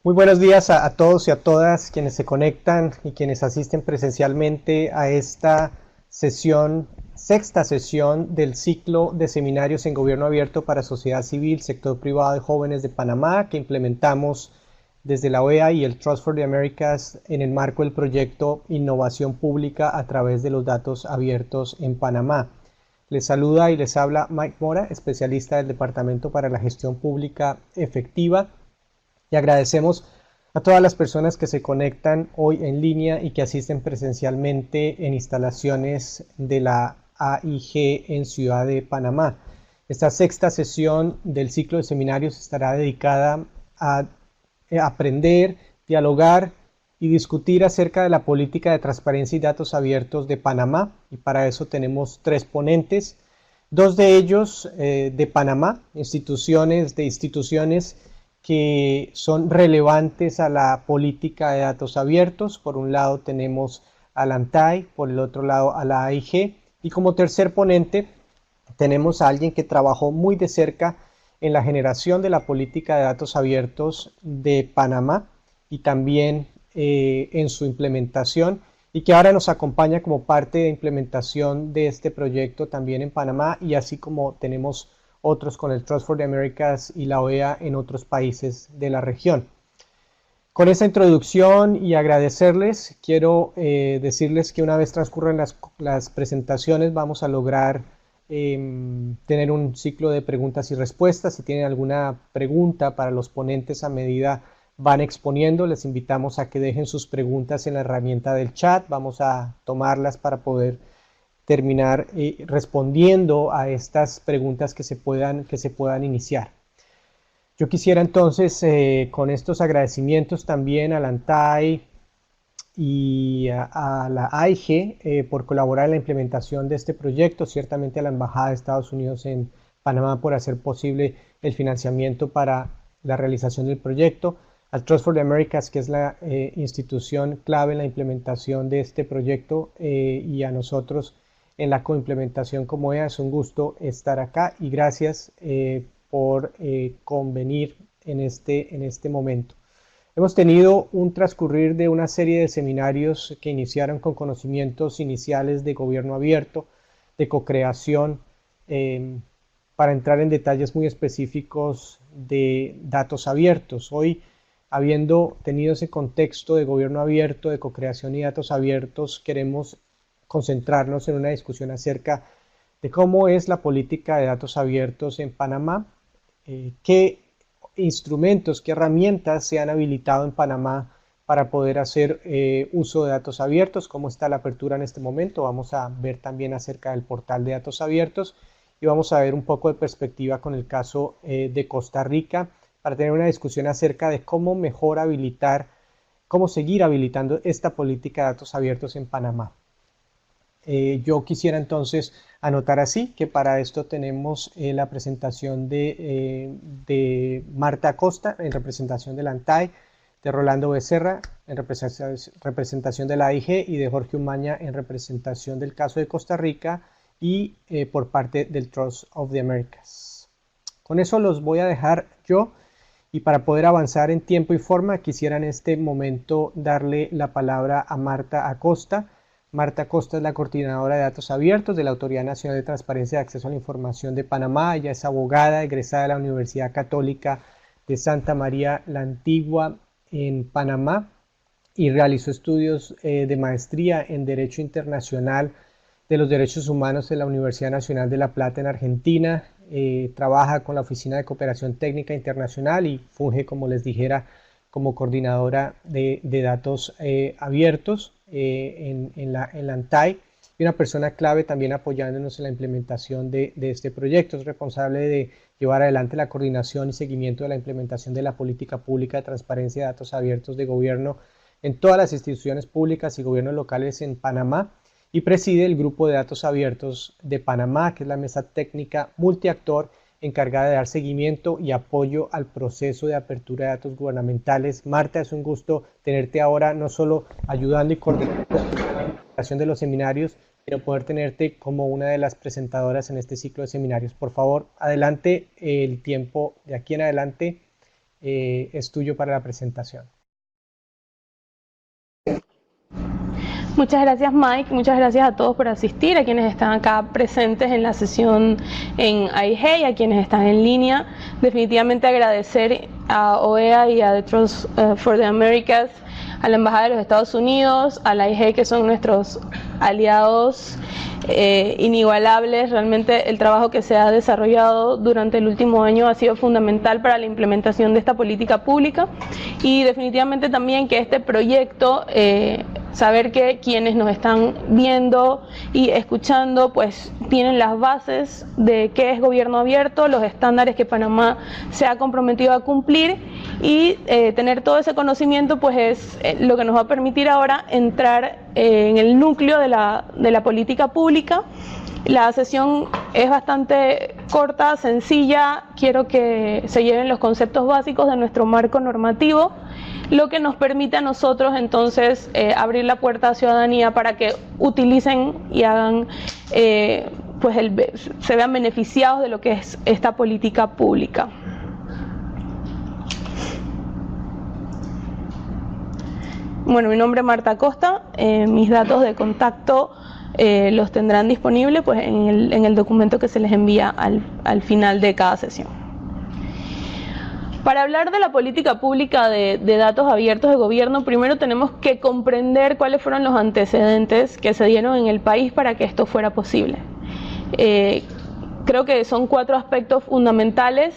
Muy buenos días a todos y a todas quienes se conectan y quienes asisten presencialmente a esta sesión, sexta sesión del ciclo de seminarios en Gobierno Abierto para Sociedad Civil, Sector Privado y Jóvenes de Panamá, que implementamos desde la OEA y el Trust for the Americas en el marco del proyecto Innovación Pública a través de los datos abiertos en Panamá. Les saluda y les habla Mike Mora, especialista del Departamento para la Gestión Pública Efectiva. Y agradecemos a todas las personas que se conectan hoy en línea y que asisten presencialmente en instalaciones de la AIG en Ciudad de Panamá. Esta sexta sesión del ciclo de seminarios estará dedicada a aprender, dialogar y discutir acerca de la política de transparencia y datos abiertos de Panamá. Y para eso tenemos tres ponentes, dos de ellos de Panamá, instituciones que son relevantes a la política de datos abiertos. Por un lado tenemos a la ANTAI, por el otro lado a la AIG, y como tercer ponente tenemos a alguien que trabajó muy de cerca en la generación de la política de datos abiertos de Panamá y también en su implementación, y que ahora nos acompaña como parte de implementación de este proyecto también en Panamá, y así como tenemos otros con el Trust for the Americas y la OEA en otros países de la región. Con esta introducción y agradecerles, quiero decirles que una vez transcurran las presentaciones vamos a lograr tener un ciclo de preguntas y respuestas. Si tienen alguna pregunta para los ponentes a medida van exponiendo, les invitamos a que dejen sus preguntas en la herramienta del chat. Vamos a tomarlas para poder terminar respondiendo a estas preguntas que se puedan iniciar. Yo quisiera entonces, con estos agradecimientos también a la ANTAI y a la AIG por colaborar en la implementación de este proyecto, ciertamente a la Embajada de Estados Unidos en Panamá por hacer posible el financiamiento para la realización del proyecto, al Trust for the Americas, que es la institución clave en la implementación de este proyecto, y a nosotros en la coimplementación como OEA. Es un gusto estar acá y gracias por convenir en este momento. Hemos tenido un transcurrir de una serie de seminarios que iniciaron con conocimientos iniciales de gobierno abierto, de co-creación, para entrar en detalles muy específicos de datos abiertos. Hoy, habiendo tenido ese contexto de gobierno abierto, de co-creación y datos abiertos, queremos concentrarnos en una discusión acerca de cómo es la política de datos abiertos en Panamá, qué instrumentos, qué herramientas se han habilitado en Panamá para poder hacer uso de datos abiertos, cómo está la apertura en este momento. Vamos a ver también acerca del portal de datos abiertos y vamos a ver un poco de perspectiva con el caso de Costa Rica para tener una discusión acerca de cómo mejor habilitar, cómo seguir habilitando esta política de datos abiertos en Panamá. Yo quisiera entonces anotar así que para esto tenemos la presentación de Marta Acosta en representación de la ANTAI, de Rolando Becerra en representación de la AIG y de Jorge Umaña en representación del caso de Costa Rica y por parte del Trust of the Americas. Con eso los voy a dejar yo, y para poder avanzar en tiempo y forma quisiera en este momento darle la palabra a Marta Acosta. Marta Acosta es la coordinadora de datos abiertos de la Autoridad Nacional de Transparencia y Acceso a la Información de Panamá. Ella es abogada egresada de la Universidad Católica de Santa María la Antigua en Panamá y realizó estudios de maestría en Derecho Internacional de los Derechos Humanos en la Universidad Nacional de La Plata en Argentina. Trabaja con la Oficina de Cooperación Técnica Internacional y funge, como les dijera, como coordinadora de datos abiertos en la ANTAI, y una persona clave también apoyándonos en la implementación de este proyecto. Es responsable de llevar adelante la coordinación y seguimiento de la implementación de la política pública de transparencia de datos abiertos de gobierno en todas las instituciones públicas y gobiernos locales en Panamá, y preside el Grupo de Datos Abiertos de Panamá, que es la mesa técnica multiactor encargada de dar seguimiento y apoyo al proceso de apertura de datos gubernamentales. Marta, es un gusto tenerte ahora, no solo ayudando y coordinando la implementación de los seminarios, sino poder tenerte como una de las presentadoras en este ciclo de seminarios. Por favor, adelante, el tiempo de aquí en adelante es tuyo para la presentación. Muchas gracias, Mike. Muchas gracias a todos por asistir, a quienes están acá presentes en la sesión en AIG y a quienes están en línea. Definitivamente agradecer a OEA y a The Trust for the Americas, a la Embajada de los Estados Unidos, a la AIG, que son nuestros aliados inigualables. Realmente el trabajo que se ha desarrollado durante el último año ha sido fundamental para la implementación de esta política pública, y definitivamente también que este proyecto, saber que quienes nos están viendo y escuchando pues tienen las bases de qué es gobierno abierto, los estándares que Panamá se ha comprometido a cumplir, y tener todo ese conocimiento pues es lo que nos va a permitir ahora entrar en el núcleo de la política pública. La sesión es bastante corta, sencilla. Quiero que se lleven los conceptos básicos de nuestro marco normativo, lo que nos permite a nosotros entonces abrir la puerta a ciudadanía para que utilicen y hagan, pues se vean beneficiados de lo que es esta política pública. Bueno, mi nombre es Marta Costa, mis datos de contacto los tendrán disponibles pues, en el documento que se les envía al final de cada sesión. Para hablar de la política pública de datos abiertos de gobierno, primero tenemos que comprender cuáles fueron los antecedentes que se dieron en el país para que esto fuera posible. Creo que son 4 aspectos fundamentales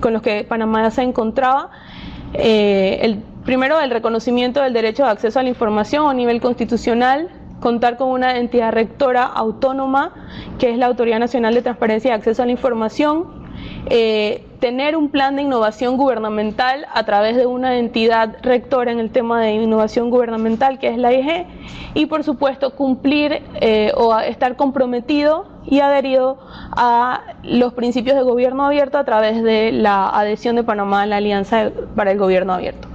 con los que Panamá se encontraba. Primero, el reconocimiento del derecho de acceso a la información a nivel constitucional, contar con una entidad rectora autónoma, que es la Autoridad Nacional de Transparencia y Acceso a la Información, tener un plan de innovación gubernamental a través de una entidad rectora en el tema de innovación gubernamental, que es la AIG, y por supuesto cumplir o estar comprometido y adherido a los principios de gobierno abierto a través de la adhesión de Panamá a la Alianza para el Gobierno Abierto.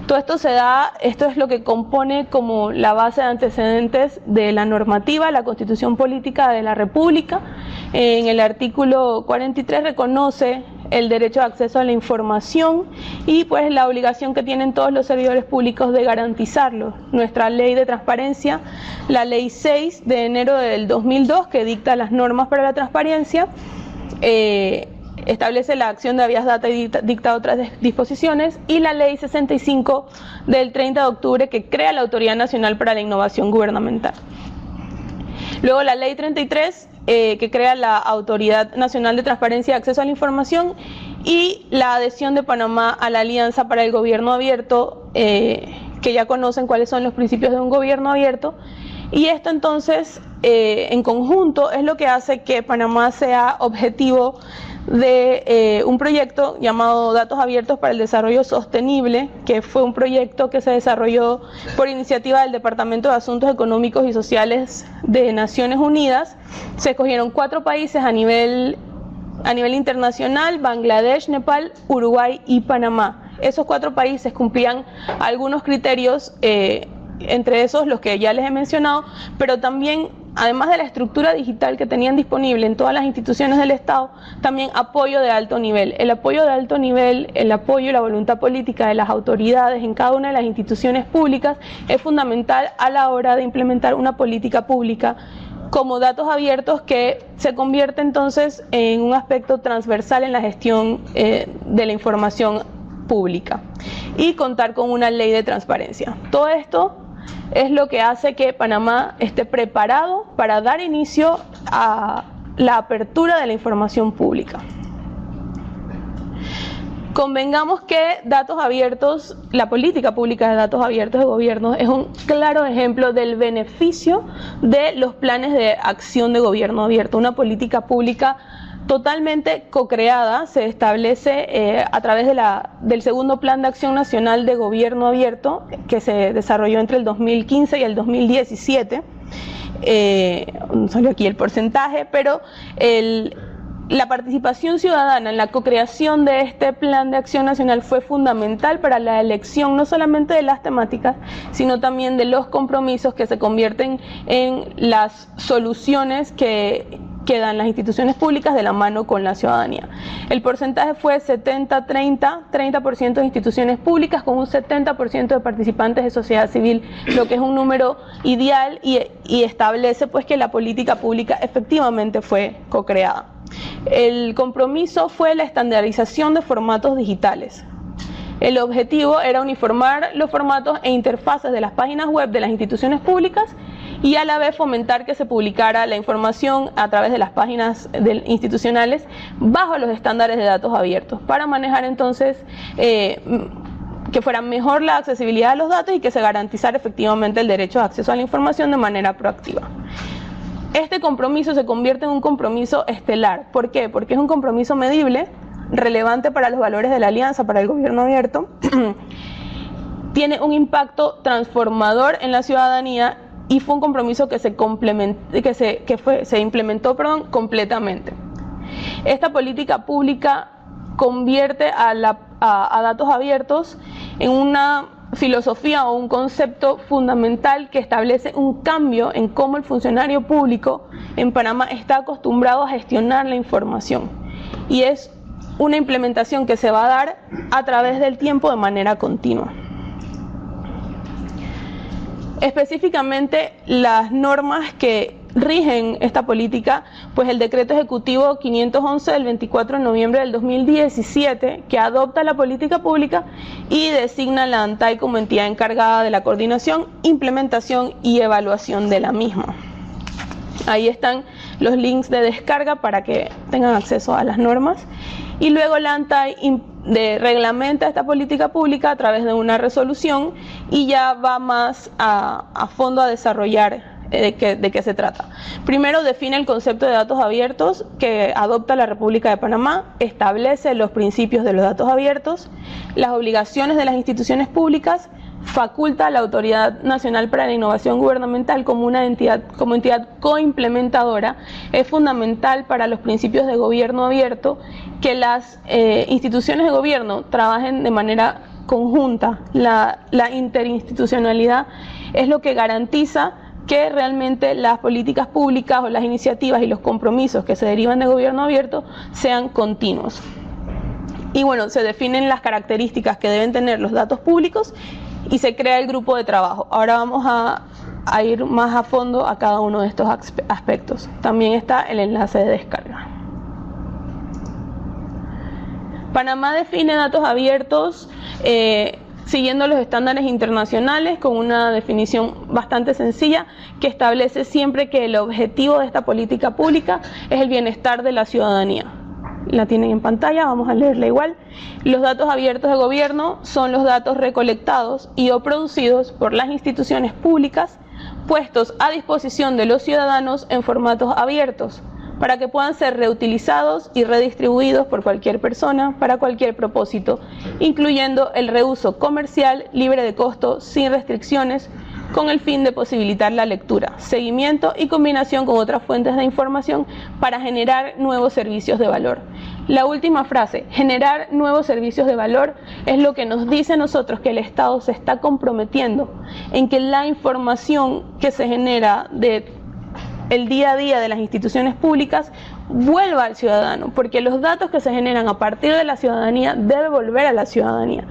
Todo esto esto es lo que compone como la base de antecedentes de la normativa, la Constitución Política de la República. En el artículo 43 reconoce el derecho de acceso a la información y pues la obligación que tienen todos los servidores públicos de garantizarlo. Nuestra ley de transparencia, la ley 6 de enero del 2002, que dicta las normas para la transparencia, establece la acción de habeas data y dicta otras disposiciones, y la ley 65 del 30 de octubre que crea la Autoridad Nacional para la Innovación Gubernamental. Luego la ley 33 que crea la Autoridad Nacional de Transparencia y Acceso a la Información, y la adhesión de Panamá a la Alianza para el Gobierno Abierto, que ya conocen cuáles son los principios de un gobierno abierto. Y esto entonces en conjunto es lo que hace que Panamá sea objetivo de un proyecto llamado Datos Abiertos para el Desarrollo Sostenible, que fue un proyecto que se desarrolló por iniciativa del Departamento de Asuntos Económicos y Sociales de Naciones Unidas. Se escogieron 4 países a nivel internacional: Bangladesh, Nepal, Uruguay y Panamá. Esos 4 países cumplían algunos criterios, entre esos los que ya les he mencionado, pero también, además de la estructura digital que tenían disponible en todas las instituciones del Estado, también apoyo de alto nivel. El apoyo de alto nivel, el apoyo y la voluntad política de las autoridades en cada una de las instituciones públicas es fundamental a la hora de implementar una política pública como datos abiertos, que se convierte entonces en un aspecto transversal en la gestión de la información pública, y contar con una ley de transparencia. Todo esto es lo que hace que Panamá esté preparado para dar inicio a la apertura de la información pública. Convengamos que datos abiertos, la política pública de datos abiertos de gobierno, es un claro ejemplo del beneficio de los planes de acción de gobierno abierto. Una política pública totalmente co-creada se establece a través del segundo Plan de Acción Nacional de Gobierno Abierto, que se desarrolló entre el 2015 y el 2017. No salió aquí el porcentaje, pero la participación ciudadana en la co-creación de este Plan de Acción Nacional fue fundamental para la elección no solamente de las temáticas, sino también de los compromisos que se convierten en las soluciones que que dan las instituciones públicas de la mano con la ciudadanía. El porcentaje fue 70-30, 30% de instituciones públicas con un 70% de participantes de sociedad civil, lo que es un número ideal y establece pues que la política pública efectivamente fue co-creada. El compromiso fue la estandarización de formatos digitales. El objetivo era uniformar los formatos e interfaces de las páginas web de las instituciones públicas y a la vez fomentar que se publicara la información a través de las páginas institucionales bajo los estándares de datos abiertos, para manejar entonces que fuera mejor la accesibilidad de los datos y que se garantizara efectivamente el derecho de acceso a la información de manera proactiva. Este compromiso se convierte en un compromiso estelar. ¿Por qué? Porque es un compromiso medible, relevante para los valores de la Alianza, para el gobierno abierto, tiene un impacto transformador en la ciudadanía y fue un compromiso que se implementó completamente. Esta política pública convierte a datos abiertos en una filosofía o un concepto fundamental que establece un cambio en cómo el funcionario público en Panamá está acostumbrado a gestionar la información, y es una implementación que se va a dar a través del tiempo de manera continua. Específicamente las normas que rigen esta política, pues el decreto ejecutivo 511 del 24 de noviembre del 2017, que adopta la política pública y designa la ANTAI como entidad encargada de la coordinación, implementación y evaluación de la misma. Ahí están los links de descarga para que tengan acceso a las normas. Y luego la ANTAI reglamenta esta política pública a través de una resolución y ya va más a fondo a desarrollar de qué se trata. Primero define el concepto de datos abiertos que adopta la República de Panamá, establece los principios de los datos abiertos, las obligaciones de las instituciones públicas, faculta a la Autoridad Nacional para la Innovación Gubernamental como entidad coimplementadora. Es fundamental para los principios de gobierno abierto que las instituciones de gobierno trabajen de manera conjunta. La interinstitucionalidad es lo que garantiza que realmente las políticas públicas o las iniciativas y los compromisos que se derivan de gobierno abierto sean continuos. Y bueno, se definen las características que deben tener los datos públicos y se crea el grupo de trabajo. Ahora vamos a ir más a fondo a cada uno de estos aspectos. También está el enlace de descarga. Panamá define datos abiertos siguiendo los estándares internacionales con una definición bastante sencilla que establece siempre que el objetivo de esta política pública es el bienestar de la ciudadanía. La tienen en pantalla, vamos a leerla igual. Los datos abiertos de gobierno son los datos recolectados y o producidos por las instituciones públicas puestos a disposición de los ciudadanos en formatos abiertos para que puedan ser reutilizados y redistribuidos por cualquier persona para cualquier propósito, incluyendo el reuso comercial libre de costo, sin restricciones, con el fin de posibilitar la lectura, seguimiento y combinación con otras fuentes de información para generar nuevos servicios de valor. La última frase, generar nuevos servicios de valor, es lo que nos dice a nosotros que el Estado se está comprometiendo en que la información que se genera de el día a día de las instituciones públicas vuelva al ciudadano, porque los datos que se generan a partir de la ciudadanía deben volver a la ciudadanía,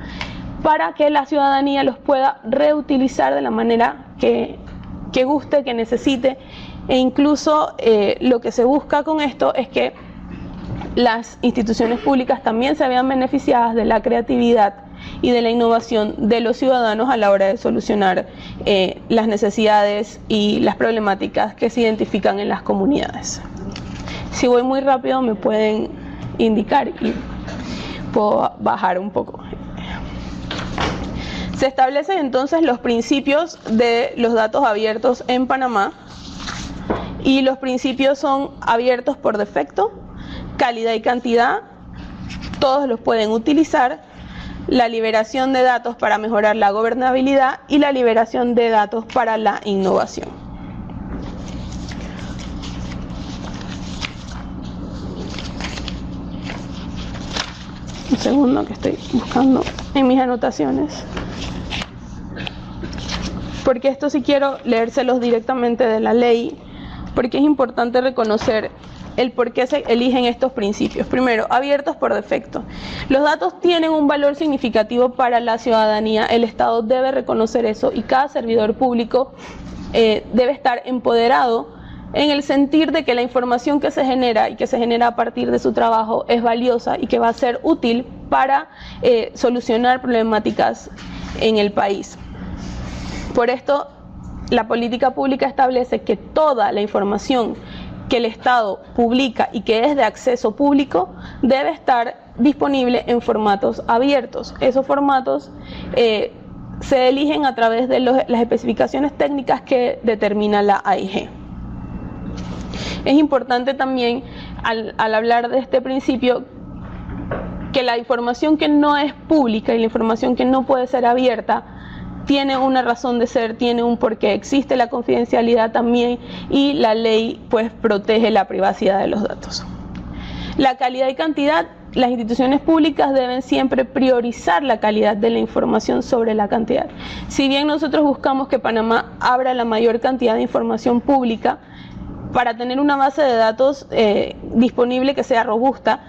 para que la ciudadanía los pueda reutilizar de la manera que guste, que necesite, e incluso lo que se busca con esto es que las instituciones públicas también se vean beneficiadas de la creatividad y de la innovación de los ciudadanos a la hora de solucionar las necesidades y las problemáticas que se identifican en las comunidades. Si voy muy rápido me pueden indicar y puedo bajar un poco. Se establecen entonces los principios de los datos abiertos en Panamá, y los principios son abiertos por defecto, calidad y cantidad, todos los pueden utilizar, la liberación de datos para mejorar la gobernabilidad y la liberación de datos para la innovación. Un segundo que estoy buscando en mis anotaciones, porque esto sí quiero leérselos directamente de la ley, porque es importante reconocer el por qué se eligen estos principios. Primero, abiertos por defecto. Los datos tienen un valor significativo para la ciudadanía, el Estado debe reconocer eso y cada servidor público debe estar empoderado en el sentir de que la información que se genera y que se genera a partir de su trabajo es valiosa y que va a ser útil para solucionar problemáticas en el país. Por esto, la política pública establece que toda la información que el Estado publica y que es de acceso público debe estar disponible en formatos abiertos. Esos formatos se eligen a través de las especificaciones técnicas que determina la AIG. Es importante también, al hablar de este principio, que la información que no es pública y la información que no puede ser abierta tiene una razón de ser, tiene un porqué, existe la confidencialidad también y la ley pues protege la privacidad de los datos. La calidad y cantidad, las instituciones públicas deben siempre priorizar la calidad de la información sobre la cantidad. Si bien nosotros buscamos que Panamá abra la mayor cantidad de información pública para tener una base de datos disponible que sea robusta,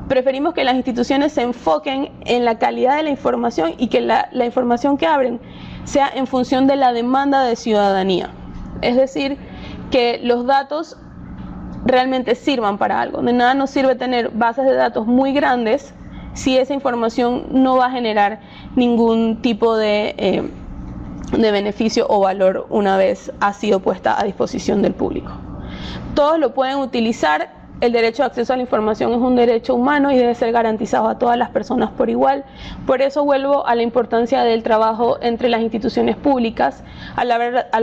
preferimos que las instituciones se enfoquen en la calidad de la información y que la información que abren sea en función de la demanda de ciudadanía. Es decir, que los datos realmente sirvan para algo. De nada nos sirve tener bases de datos muy grandes si esa información no va a generar ningún tipo de beneficio o valor una vez ha sido puesta a disposición del público. Todos lo pueden utilizar. El derecho de acceso a la información es un derecho humano y debe ser garantizado a todas las personas por igual. Por eso vuelvo a la importancia del trabajo entre las instituciones públicas. Al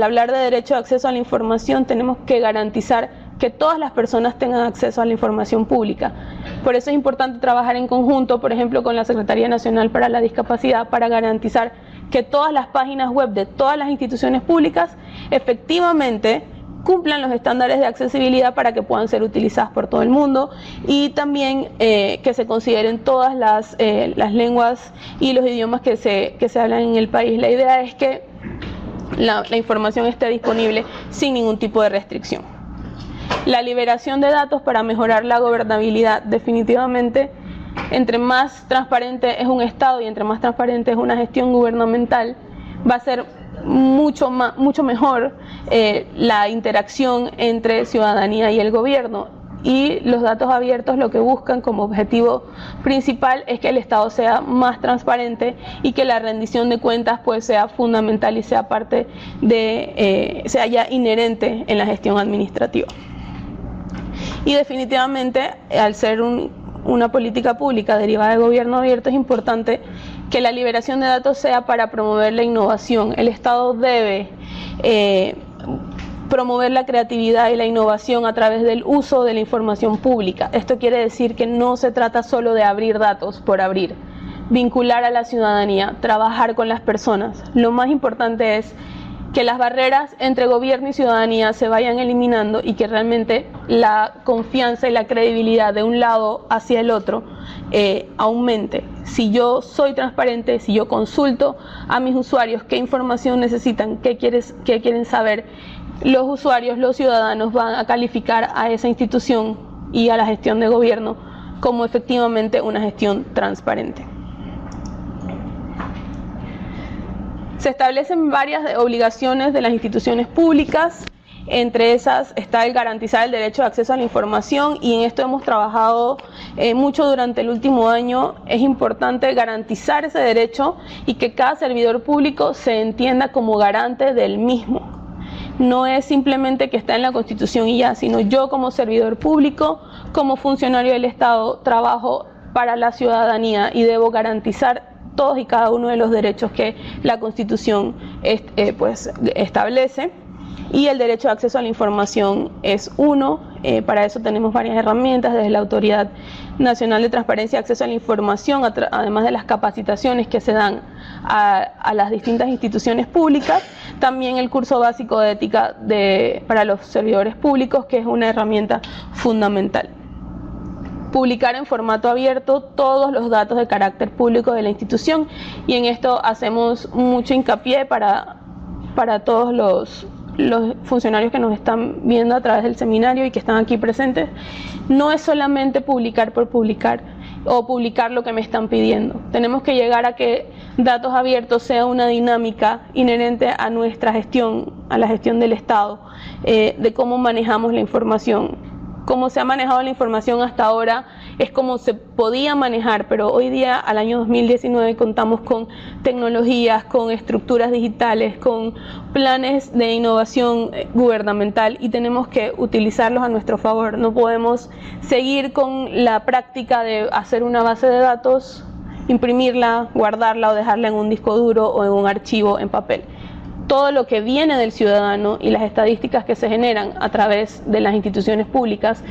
hablar de derecho de acceso a la información, tenemos que garantizar que todas las personas tengan acceso a la información pública. Por eso es importante trabajar en conjunto, por ejemplo, con la Secretaría Nacional para la Discapacidad, para garantizar que todas las páginas web de todas las instituciones públicas efectivamente cumplan los estándares de accesibilidad para que puedan ser utilizadas por todo el mundo y también que se consideren todas las lenguas y los idiomas que se hablan en el país. La idea es que la información esté disponible sin ningún tipo de restricción. La liberación de datos para mejorar la gobernabilidad, definitivamente, entre más transparente es un Estado y entre más transparente es una gestión gubernamental, va a ser mucho mejor la interacción entre ciudadanía y el gobierno. Y los datos abiertos lo que buscan como objetivo principal es que el Estado sea más transparente y que la rendición de cuentas pues sea fundamental y sea parte de, sea ya inherente en la gestión administrativa. Y definitivamente, al ser una política pública derivada de gobierno abierto, es importante que la liberación de datos sea para promover la innovación. El Estado debe promover la creatividad y la innovación a través del uso de la información pública. Esto quiere decir que no se trata solo de abrir datos por abrir, vincular a la ciudadanía, trabajar con las personas. Lo más importante es que las barreras entre gobierno y ciudadanía se vayan eliminando y que realmente la confianza y la credibilidad de un lado hacia el otro aumente. Si yo soy transparente, si yo consulto a mis usuarios qué información necesitan, qué quieren saber, los usuarios, los ciudadanos van a calificar a esa institución y a la gestión de gobierno como efectivamente una gestión transparente. Se establecen varias obligaciones de las instituciones públicas, entre esas está el garantizar el derecho de acceso a la información y en esto hemos trabajado mucho durante el último año. Es importante garantizar ese derecho y que cada servidor público se entienda como garante del mismo. No es simplemente que está en la Constitución y ya, sino yo como servidor público, como funcionario del Estado, trabajo para la ciudadanía y debo garantizar todos y cada uno de los derechos que la Constitución pues establece, y el derecho de acceso a la información es uno. Para eso tenemos varias herramientas desde la Autoridad Nacional de Transparencia y Acceso a la Información, además de las capacitaciones que se dan a las distintas instituciones públicas, también el curso básico de ética para los servidores públicos, que es una herramienta fundamental. Publicar en formato abierto todos los datos de carácter público de la institución, y en esto hacemos mucho hincapié para todos los funcionarios que nos están viendo a través del seminario y que están aquí presentes, no es solamente publicar por publicar o publicar lo que me están pidiendo. Tenemos que llegar a que datos abiertos sea una dinámica inherente a nuestra gestión, a la gestión del Estado, de cómo manejamos la información. Cómo se ha manejado la información hasta ahora es como se podía manejar, pero hoy día, al año 2019, contamos con tecnologías, con estructuras digitales, con planes de innovación gubernamental y tenemos que utilizarlos a nuestro favor. No podemos seguir con la práctica de hacer una base de datos, imprimirla, guardarla o dejarla en un disco duro o en un archivo en papel. Todo lo que viene del ciudadano y las estadísticas que se generan a través de las instituciones públicas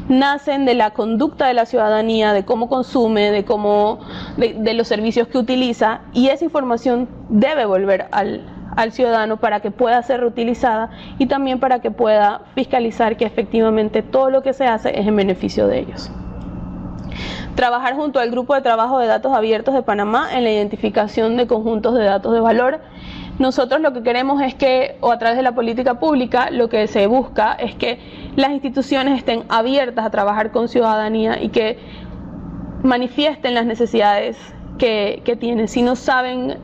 nacen de la conducta de la ciudadanía, de cómo consume, de los servicios que utiliza, y esa información debe volver al ciudadano para que pueda ser reutilizada y también para que pueda fiscalizar que efectivamente todo lo que se hace es en beneficio de ellos. Trabajar junto al Grupo de Trabajo de Datos Abiertos de Panamá en la identificación de conjuntos de datos de valor. Nosotros lo que queremos es que, o a través de la política pública, lo que se busca es que las instituciones estén abiertas a trabajar con ciudadanía y que manifiesten las necesidades que tienen. Si no saben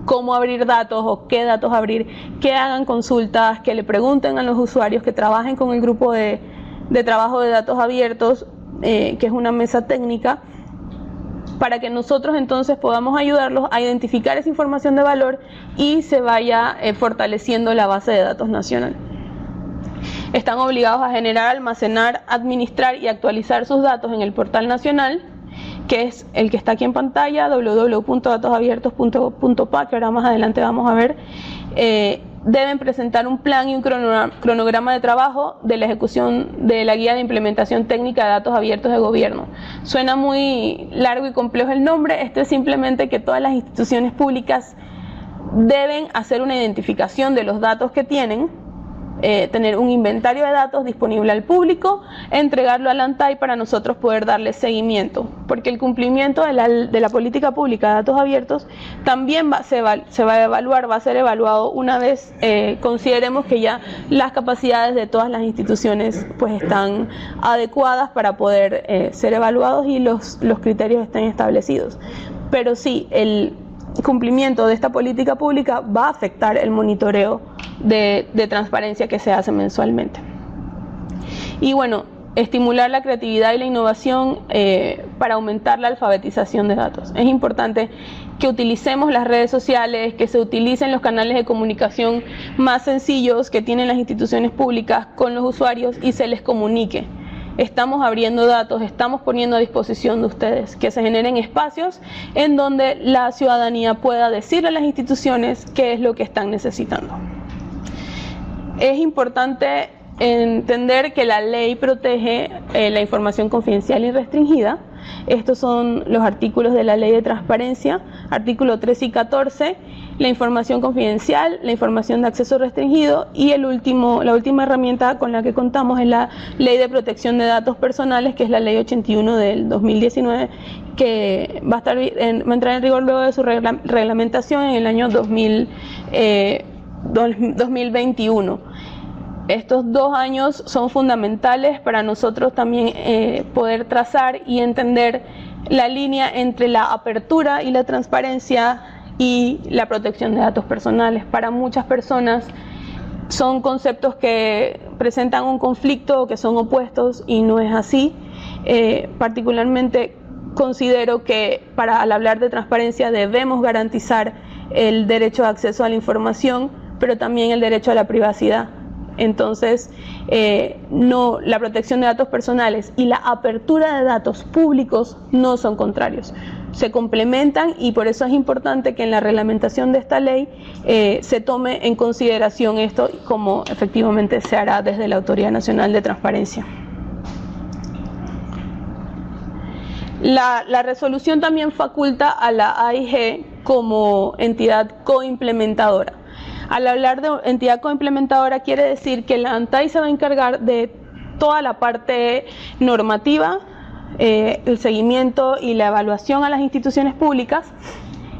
cómo abrir datos o qué datos abrir, que hagan consultas, que le pregunten a los usuarios, que trabajen con el Grupo de Trabajo de Datos Abiertos, que es una mesa técnica, para que nosotros entonces podamos ayudarlos a identificar esa información de valor y se vaya fortaleciendo la base de datos nacional. Están obligados a generar, almacenar, administrar y actualizar sus datos en el portal nacional, que es el que está aquí en pantalla, www.datosabiertos.pa, que ahora más adelante vamos a ver. Deben presentar un plan y un cronograma de trabajo de la ejecución de la guía de implementación técnica de datos abiertos de gobierno. Suena muy largo y complejo el nombre. Esto es simplemente que todas las instituciones públicas deben hacer una identificación de los datos que tienen, tener un inventario de datos disponible al público, entregarlo al ANTAI para nosotros poder darle seguimiento, porque el cumplimiento de la política pública de datos abiertos también se va a evaluar, va a ser evaluado una vez consideremos que ya las capacidades de todas las instituciones pues están adecuadas para poder ser evaluados y los criterios estén establecidos. Pero sí, el cumplimiento de esta política pública va a afectar el monitoreo de transparencia que se hace mensualmente. Y bueno, estimular la creatividad y la innovación para aumentar la alfabetización de datos. Es importante que utilicemos las redes sociales, que se utilicen los canales de comunicación más sencillos que tienen las instituciones públicas con los usuarios y se les comunique. Estamos abriendo datos, estamos poniendo a disposición de ustedes, que se generen espacios en donde la ciudadanía pueda decirle a las instituciones qué es lo que están necesitando. Es importante entender que la ley protege la información confidencial y restringida. Estos son los artículos de la Ley de Transparencia, artículo 13 y 14, la información confidencial, la información de acceso restringido y la última herramienta con la que contamos es la Ley de Protección de Datos Personales, que es la Ley 81 del 2019, que va a entrar en rigor luego de su reglamentación en el año 2021. Estos 2 años son fundamentales para nosotros también poder trazar y entender la línea entre la apertura y la transparencia y la protección de datos personales. Para muchas personas son conceptos que presentan un conflicto o que son opuestos y no es así. Particularmente considero que al hablar de transparencia debemos garantizar el derecho de acceso a la información, pero también el derecho a la privacidad. Entonces, la protección de datos personales y la apertura de datos públicos no son contrarios, se complementan y por eso es importante que en la reglamentación de esta ley se tome en consideración esto como efectivamente se hará desde la Autoridad Nacional de Transparencia. La resolución también faculta a la AIG como entidad coimplementadora. Al hablar de entidad coimplementadora quiere decir que la ANTAI se va a encargar de toda la parte normativa, el seguimiento y la evaluación a las instituciones públicas,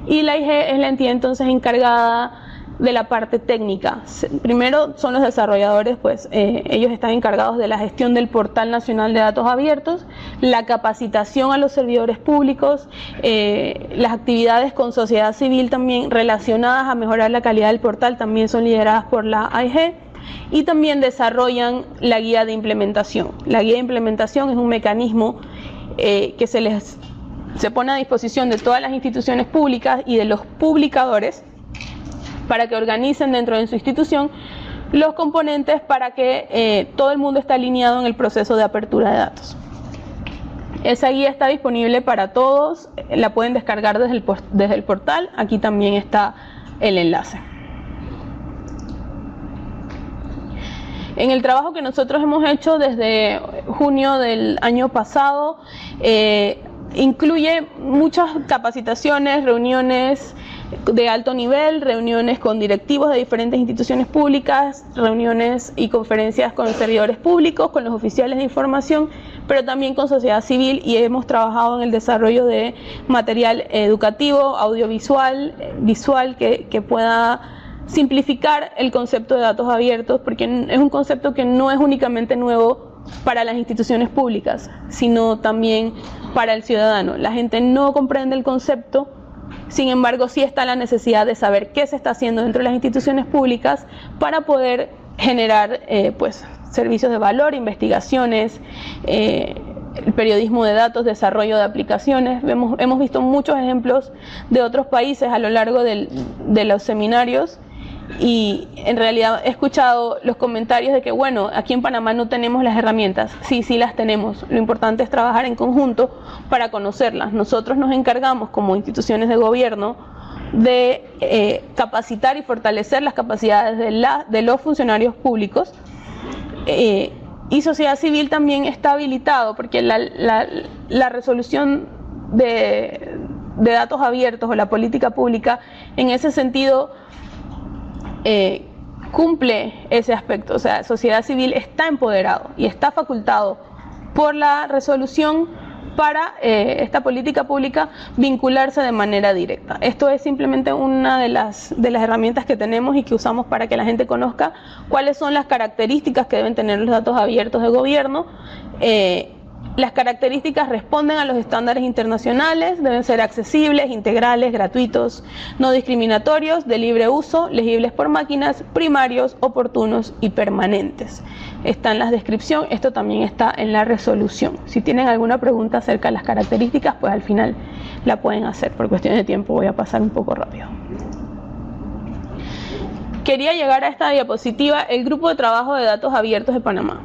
y la AIG es la entidad entonces encargada de la parte técnica. Primero son los desarrolladores, pues ellos están encargados de la gestión del Portal Nacional de Datos Abiertos, la capacitación a los servidores públicos, las actividades con sociedad civil también relacionadas a mejorar la calidad del portal también son lideradas por la AIG, y también desarrollan la guía de implementación. La guía de implementación es un mecanismo que se pone a disposición de todas las instituciones públicas y de los publicadores para que organicen dentro de su institución los componentes para que todo el mundo esté alineado en el proceso de apertura de datos. Esa guía está disponible para todos, la pueden descargar desde el portal, aquí también está el enlace. En el trabajo que nosotros hemos hecho desde junio del año pasado, incluye muchas capacitaciones, reuniones de alto nivel, reuniones con directivos de diferentes instituciones públicas, reuniones y conferencias con los servidores públicos, con los oficiales de información, pero también con sociedad civil, y hemos trabajado en el desarrollo de material educativo, audiovisual, visual, que pueda simplificar el concepto de datos abiertos, porque es un concepto que no es únicamente nuevo para las instituciones públicas, sino también para el ciudadano. La gente no comprende el concepto, sin embargo sí está la necesidad de saber qué se está haciendo dentro de las instituciones públicas para poder generar pues servicios de valor, investigaciones, el periodismo de datos, desarrollo de aplicaciones. Hemos visto muchos ejemplos de otros países a lo largo de los seminarios, y en realidad he escuchado los comentarios de que bueno, aquí en Panamá no tenemos las herramientas. Sí, sí las tenemos. Lo importante es trabajar en conjunto para conocerlas. Nosotros nos encargamos como instituciones de gobierno de capacitar y fortalecer las capacidades de los funcionarios públicos, y sociedad civil también está habilitado, porque la resolución de datos abiertos o la política pública en ese sentido cumple ese aspecto. O sea, sociedad civil está empoderado y está facultado por la resolución para esta política pública vincularse de manera directa. Esto es simplemente una de las herramientas que tenemos y que usamos para que la gente conozca cuáles son las características que deben tener los datos abiertos de gobierno. Las características responden a los estándares internacionales, deben ser accesibles, integrales, gratuitos, no discriminatorios, de libre uso, legibles por máquinas, primarios, oportunos y permanentes. Está en la descripción, esto también está en la resolución. Si tienen alguna pregunta acerca de las características, pues al final la pueden hacer. Por cuestión de tiempo voy a pasar un poco rápido. Quería llegar a esta diapositiva, el Grupo de Trabajo de Datos Abiertos de Panamá.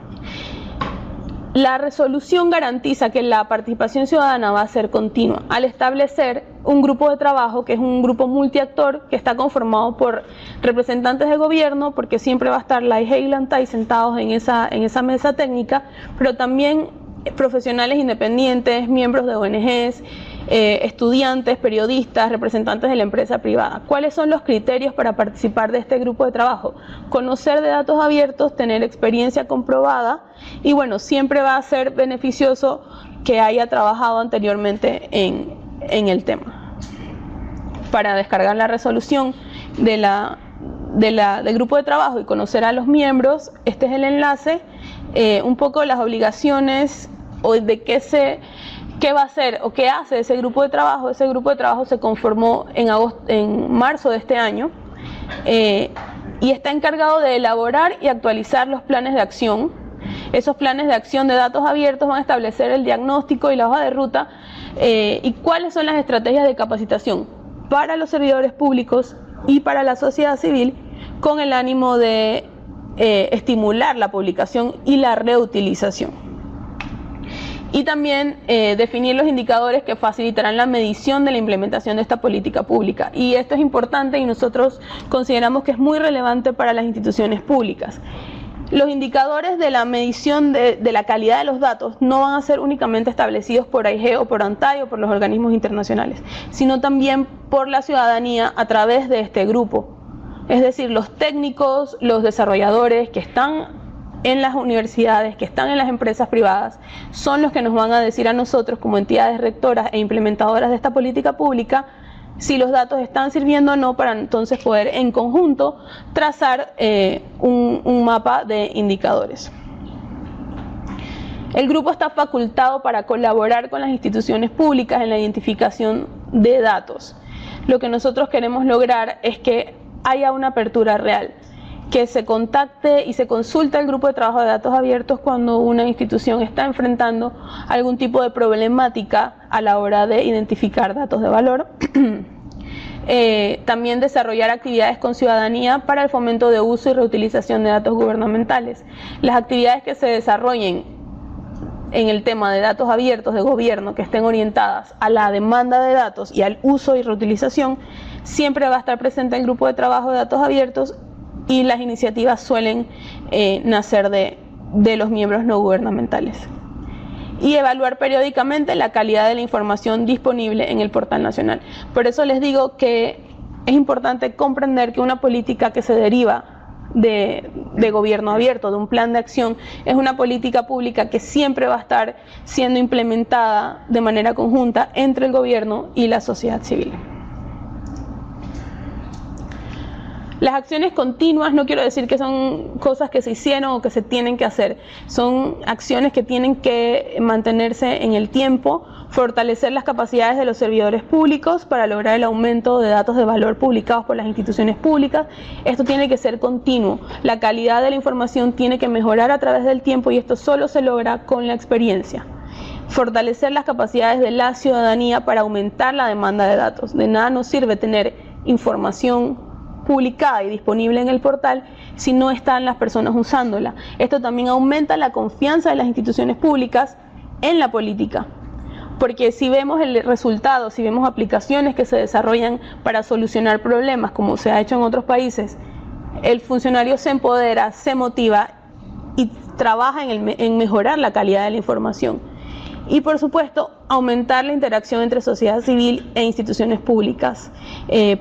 La resolución garantiza que la participación ciudadana va a ser continua al establecer un grupo de trabajo que es un grupo multiactor que está conformado por representantes de gobierno, porque siempre va a estar la IG y la ANTAI sentados en esa mesa técnica, pero también profesionales independientes, miembros de ONGs, estudiantes, periodistas, representantes de la empresa privada. ¿Cuáles son los criterios para participar de este grupo de trabajo? Conocer de datos abiertos, tener experiencia comprobada, y bueno, siempre va a ser beneficioso que haya trabajado anteriormente en el tema. Para descargar la resolución del grupo de trabajo y conocer a los miembros, este es el enlace, un poco las obligaciones o de qué va a hacer o qué hace ese grupo de trabajo. Ese grupo de trabajo se conformó en marzo de este año, y está encargado de elaborar y actualizar los planes de acción. Esos planes de acción de datos abiertos van a establecer el diagnóstico y la hoja de ruta, y cuáles son las estrategias de capacitación para los servidores públicos y para la sociedad civil, con el ánimo de estimular la publicación y la reutilización. Y también definir los indicadores que facilitarán la medición de la implementación de esta política pública. Y esto es importante y nosotros consideramos que es muy relevante para las instituciones públicas. Los indicadores de la medición de la calidad de los datos no van a ser únicamente establecidos por AIG o por ANTAI o por los organismos internacionales, sino también por la ciudadanía a través de este grupo. Es decir, los técnicos, los desarrolladores que están en las universidades, que están en las empresas privadas, son los que nos van a decir a nosotros como entidades rectoras e implementadoras de esta política pública si los datos están sirviendo o no, para entonces poder en conjunto trazar un mapa de indicadores. El grupo está facultado para colaborar con las instituciones públicas en la identificación de datos. Lo que nosotros queremos lograr es que haya una apertura real, que se contacte y se consulte al grupo de trabajo de datos abiertos cuando una institución está enfrentando algún tipo de problemática a la hora de identificar datos de valor. También desarrollar actividades con ciudadanía para el fomento de uso y reutilización de datos gubernamentales. Las actividades que se desarrollen en el tema de datos abiertos de gobierno que estén orientadas a la demanda de datos y al uso y reutilización, siempre va a estar presente el grupo de trabajo de datos abiertos, y las iniciativas suelen nacer de los miembros no gubernamentales. Y evaluar periódicamente la calidad de la información disponible en el portal nacional. Por eso les digo que es importante comprender que una política que se deriva de gobierno abierto, de un plan de acción, es una política pública que siempre va a estar siendo implementada de manera conjunta entre el gobierno y la sociedad civil. Las acciones continuas no quiero decir que son cosas que se hicieron o que se tienen que hacer, son acciones que tienen que mantenerse en el tiempo, fortalecer las capacidades de los servidores públicos para lograr el aumento de datos de valor publicados por las instituciones públicas. Esto tiene que ser continuo, la calidad de la información tiene que mejorar a través del tiempo y esto solo se logra con la experiencia. Fortalecer las capacidades de la ciudadanía para aumentar la demanda de datos. De nada nos sirve tener información publicada y disponible en el portal si no están las personas usándola. Esto también aumenta la confianza de las instituciones públicas en la política, porque si vemos el resultado, si vemos aplicaciones que se desarrollan para solucionar problemas como se ha hecho en otros países, el funcionario se empodera, se motiva y trabaja en mejorar la calidad de la información. Y por supuesto, aumentar la interacción entre sociedad civil e instituciones públicas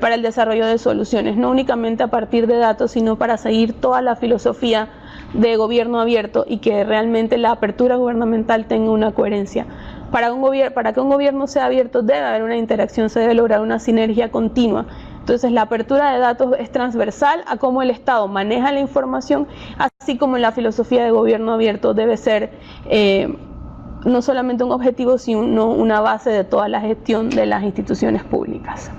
para el desarrollo de soluciones, no únicamente a partir de datos, sino para seguir toda la filosofía de gobierno abierto y que realmente la apertura gubernamental tenga una coherencia. Para que un gobierno sea abierto debe haber una interacción, se debe lograr una sinergia continua. Entonces la apertura de datos es transversal a cómo el Estado maneja la información, así como la filosofía de gobierno abierto debe ser no solamente un objetivo, sino una base de toda la gestión de las instituciones públicas.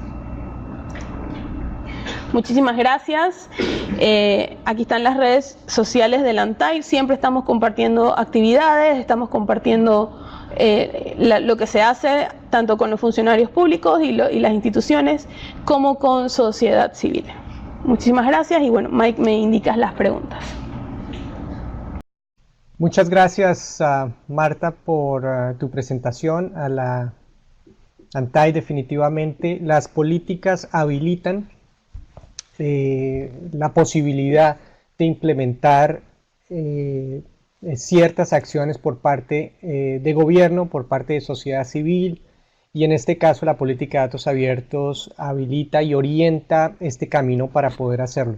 Muchísimas gracias. Aquí están las redes sociales del ANTAI. Siempre estamos compartiendo actividades, estamos compartiendo lo que se hace tanto con los funcionarios públicos y las instituciones como con sociedad civil. Muchísimas gracias y bueno, Mike, me indicas las preguntas. Muchas gracias, Marta, por tu presentación a la ANTAI. Definitivamente las políticas habilitan la posibilidad de implementar ciertas acciones por parte de gobierno, por parte de sociedad civil, y en este caso la política de datos abiertos habilita y orienta este camino para poder hacerlo.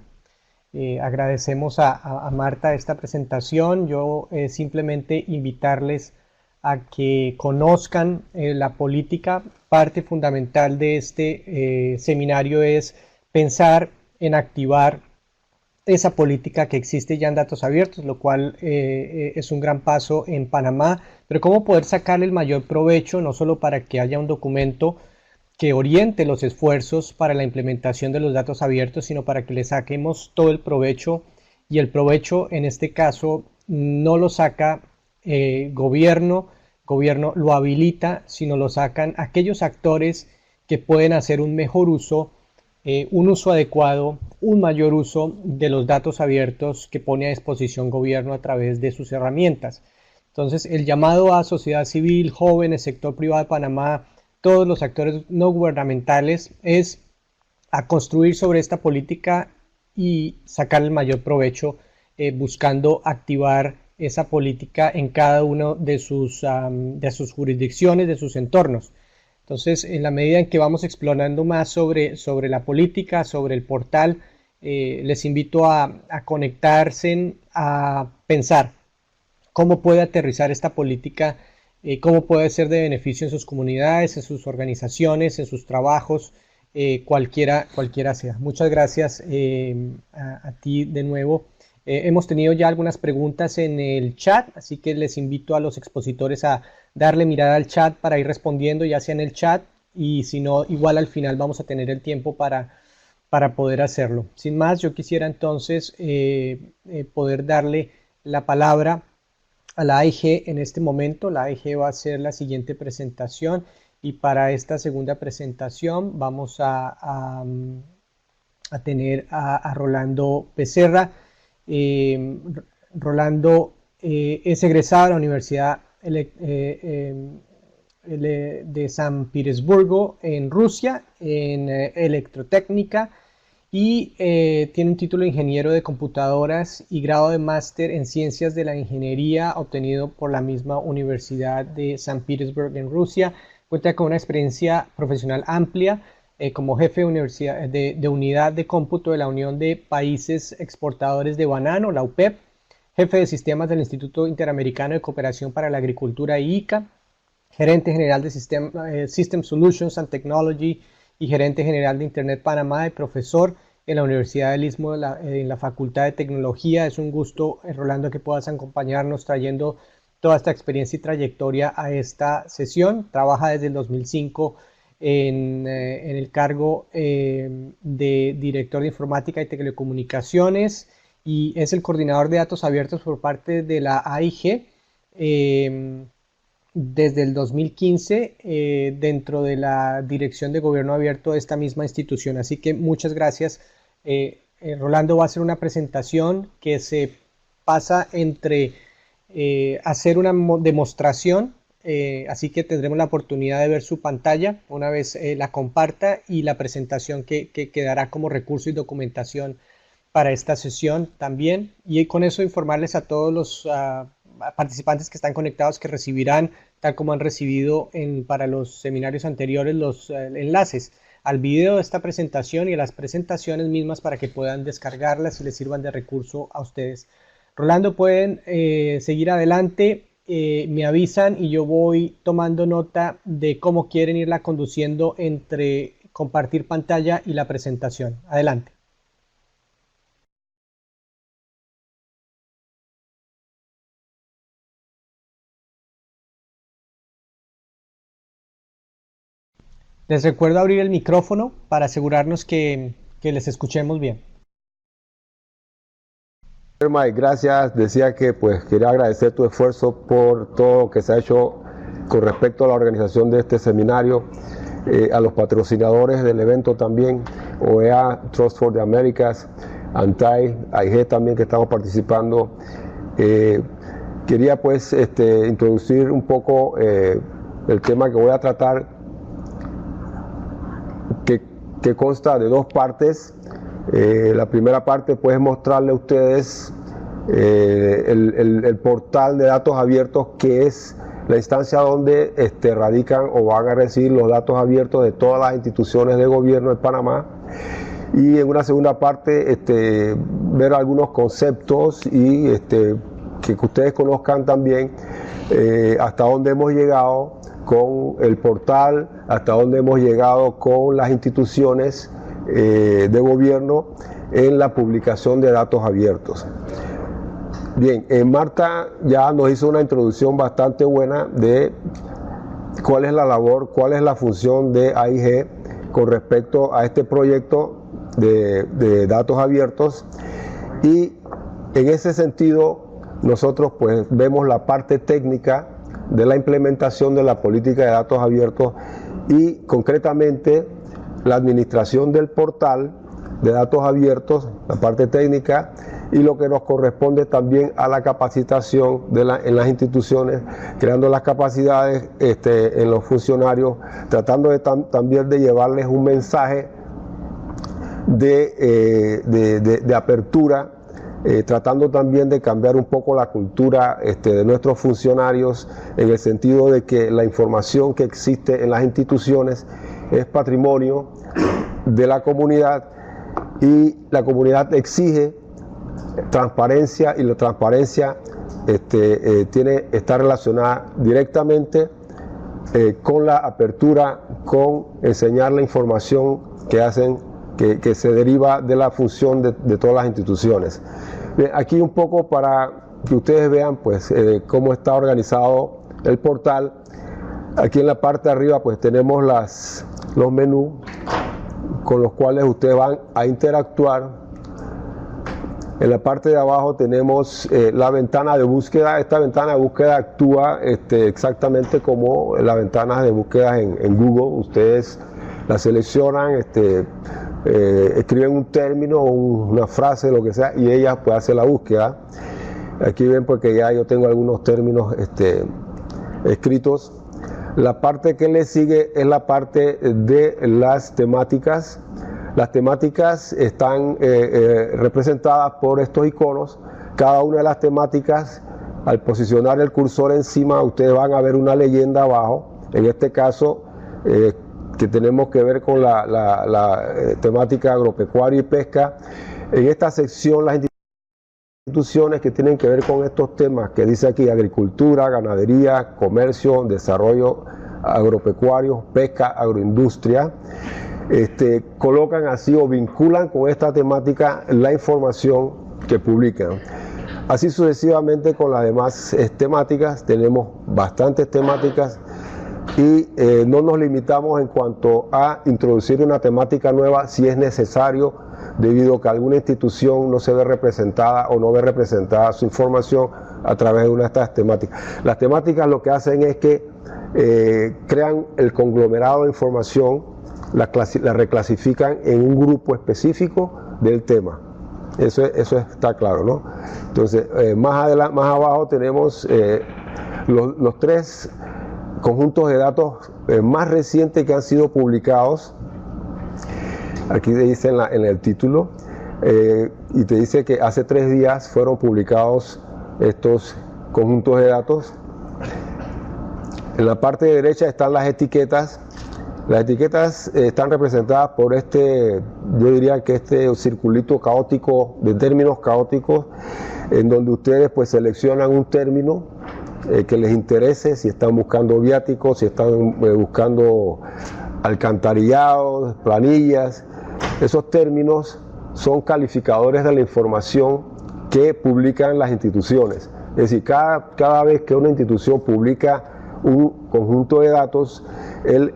Agradecemos a Marta esta presentación. Yo simplemente invitarles a que conozcan la política. Parte fundamental de este seminario es pensar en activar esa política que existe ya en datos abiertos, lo cual es un gran paso en Panamá, pero cómo poder sacarle el mayor provecho, no solo para que haya un documento que oriente los esfuerzos para la implementación de los datos abiertos, sino para que le saquemos todo el provecho, y el provecho en este caso no lo saca gobierno lo habilita, sino lo sacan aquellos actores que pueden hacer un mejor uso, un uso adecuado, un mayor uso de los datos abiertos que pone a disposición gobierno a través de sus herramientas. Entonces, el llamado a sociedad civil, jóvenes, sector privado de Panamá, todos los actores no gubernamentales, es a construir sobre esta política y sacar el mayor provecho, buscando activar esa política en cada uno de sus jurisdicciones, de sus entornos. Entonces, en la medida en que vamos explorando más sobre la política, sobre el portal, les invito a conectarse, a pensar cómo puede aterrizar esta política, cómo puede ser de beneficio en sus comunidades, en sus organizaciones, en sus trabajos, cualquiera sea. Muchas gracias a ti de nuevo. Hemos tenido ya algunas preguntas en el chat, así que les invito a los expositores a darle mirada al chat para ir respondiendo, ya sea en el chat, y si no, igual al final vamos a tener el tiempo para poder hacerlo. Sin más, yo quisiera entonces poder darle la palabra a la AIG en este momento. La AIG va a hacer la siguiente presentación, y para esta segunda presentación vamos a tener a Rolando Becerra. Rolando es egresado de la Universidad de San Petersburgo en Rusia en electrotécnica, y tiene un título de ingeniero de computadoras y grado de máster en ciencias de la ingeniería obtenido por la misma Universidad de San Petersburgo en Rusia. Cuenta con una experiencia profesional amplia como jefe de unidad de cómputo de la Unión de Países Exportadores de Banano, la UPEP, jefe de sistemas del Instituto Interamericano de Cooperación para la Agricultura, IICA, gerente general de System Solutions and Technology y gerente general de Internet Panamá, y profesor en la Universidad del Istmo en la Facultad de Tecnología. Es un gusto, Rolando, que puedas acompañarnos trayendo toda esta experiencia y trayectoria a esta sesión. Trabaja desde el 2005 en el cargo de director de informática y telecomunicaciones, y es el coordinador de datos abiertos por parte de la AIG desde el 2015 dentro de la Dirección de Gobierno Abierto de esta misma institución. Así que muchas gracias. Rolando va a hacer una presentación que se pasa entre hacer una demostración, así que tendremos la oportunidad de ver su pantalla una vez la comparta, y la presentación que quedará como recurso y documentación para esta sesión también. Y con eso informarles a todos los participantes que están conectados que recibirán, tal como han recibido para los seminarios anteriores, los enlaces al video de esta presentación y a las presentaciones mismas para que puedan descargarlas y les sirvan de recurso a ustedes. Rolando, pueden seguir adelante, me avisan y yo voy tomando nota de cómo quieren irla conduciendo entre compartir pantalla y la presentación. Adelante. Les recuerdo abrir el micrófono para asegurarnos que les escuchemos bien. Mike, gracias. Decía que pues quería agradecer tu esfuerzo por todo lo que se ha hecho con respecto a la organización de este seminario, a los patrocinadores del evento también, OEA, Trust for the Americas, ANTAI, AIG también, que estamos participando. Quería pues introducir un poco el tema que voy a tratar, que consta de dos partes. La primera parte pues es mostrarle a ustedes el portal de datos abiertos, que es la instancia donde radican o van a recibir los datos abiertos de todas las instituciones de gobierno de Panamá. Y en una segunda parte ver algunos conceptos y que ustedes conozcan también hasta dónde hemos llegado con el portal, hasta dónde hemos llegado con las instituciones de gobierno en la publicación de datos abiertos. Bien, Marta ya nos hizo una introducción bastante buena de cuál es la labor, cuál es la función de AIG con respecto a este proyecto de datos abiertos, y en ese sentido nosotros pues vemos la parte técnica de la implementación de la política de datos abiertos y concretamente la administración del portal de datos abiertos, la parte técnica, y lo que nos corresponde también a la capacitación en las instituciones, creando las capacidades en los funcionarios, tratando también de llevarles un mensaje de apertura, tratando también de cambiar un poco la cultura de nuestros funcionarios, en el sentido de que la información que existe en las instituciones es patrimonio de la comunidad, y la comunidad exige transparencia, y la transparencia está relacionada directamente con la apertura, con enseñar la información que hacen, que se deriva de la función de todas las instituciones. Bien, aquí un poco para que ustedes vean pues cómo está organizado el portal. Aquí en la parte de arriba pues tenemos los menús con los cuales ustedes van a interactuar. En la parte de abajo tenemos la ventana de búsqueda. Esta ventana de búsqueda actúa exactamente como las ventanas de búsqueda en Google. Ustedes la seleccionan, escriben un término o una frase, lo que sea, y ella puede hacer la búsqueda. Aquí ven porque ya yo tengo algunos términos escritos. La parte que le sigue es la parte de las temáticas. Las temáticas están representadas por estos iconos. Cada una de las temáticas, al posicionar el cursor encima, ustedes van a ver una leyenda abajo. En este caso, que tenemos que ver con la temática agropecuaria y pesca. En esta sección, las instituciones que tienen que ver con estos temas, que dice aquí agricultura, ganadería, comercio, desarrollo agropecuario, pesca, agroindustria, colocan así o vinculan con esta temática la información que publican. Así sucesivamente con las demás temáticas. Tenemos bastantes temáticas y no nos limitamos en cuanto a introducir una temática nueva si es necesario, debido a que alguna institución no se ve representada o no ve representada su información a través de una de estas temáticas. Las temáticas lo que hacen es que crean el conglomerado de información, la reclasifican en un grupo específico del tema. Eso está claro, ¿no? Entonces, más abajo tenemos los tres conjuntos de datos más recientes que han sido publicados. Aquí te dice en el título, y te dice que hace 3 días fueron publicados estos conjuntos de datos. En la parte de derecha están las etiquetas. Las etiquetas están representadas por yo diría que este circulito caótico, de términos caóticos, en donde ustedes pues seleccionan un término que les interese, si están buscando viáticos, si están buscando alcantarillados, planillas. Esos términos son calificadores de la información que publican las instituciones. Es decir, cada vez que una institución publica un conjunto de datos,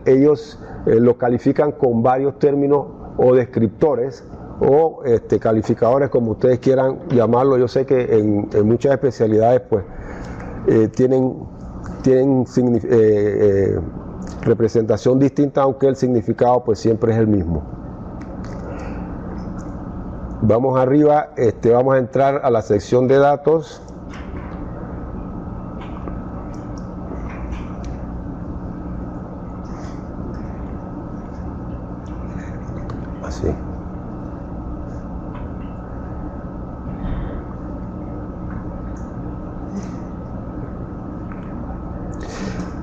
ellos lo califican con varios términos o descriptores o calificadores, como ustedes quieran llamarlo. Yo sé que en muchas especialidades pues tienen representación distinta, aunque el significado pues siempre es el mismo. Vamos arriba, vamos a entrar a la sección de datos. Así.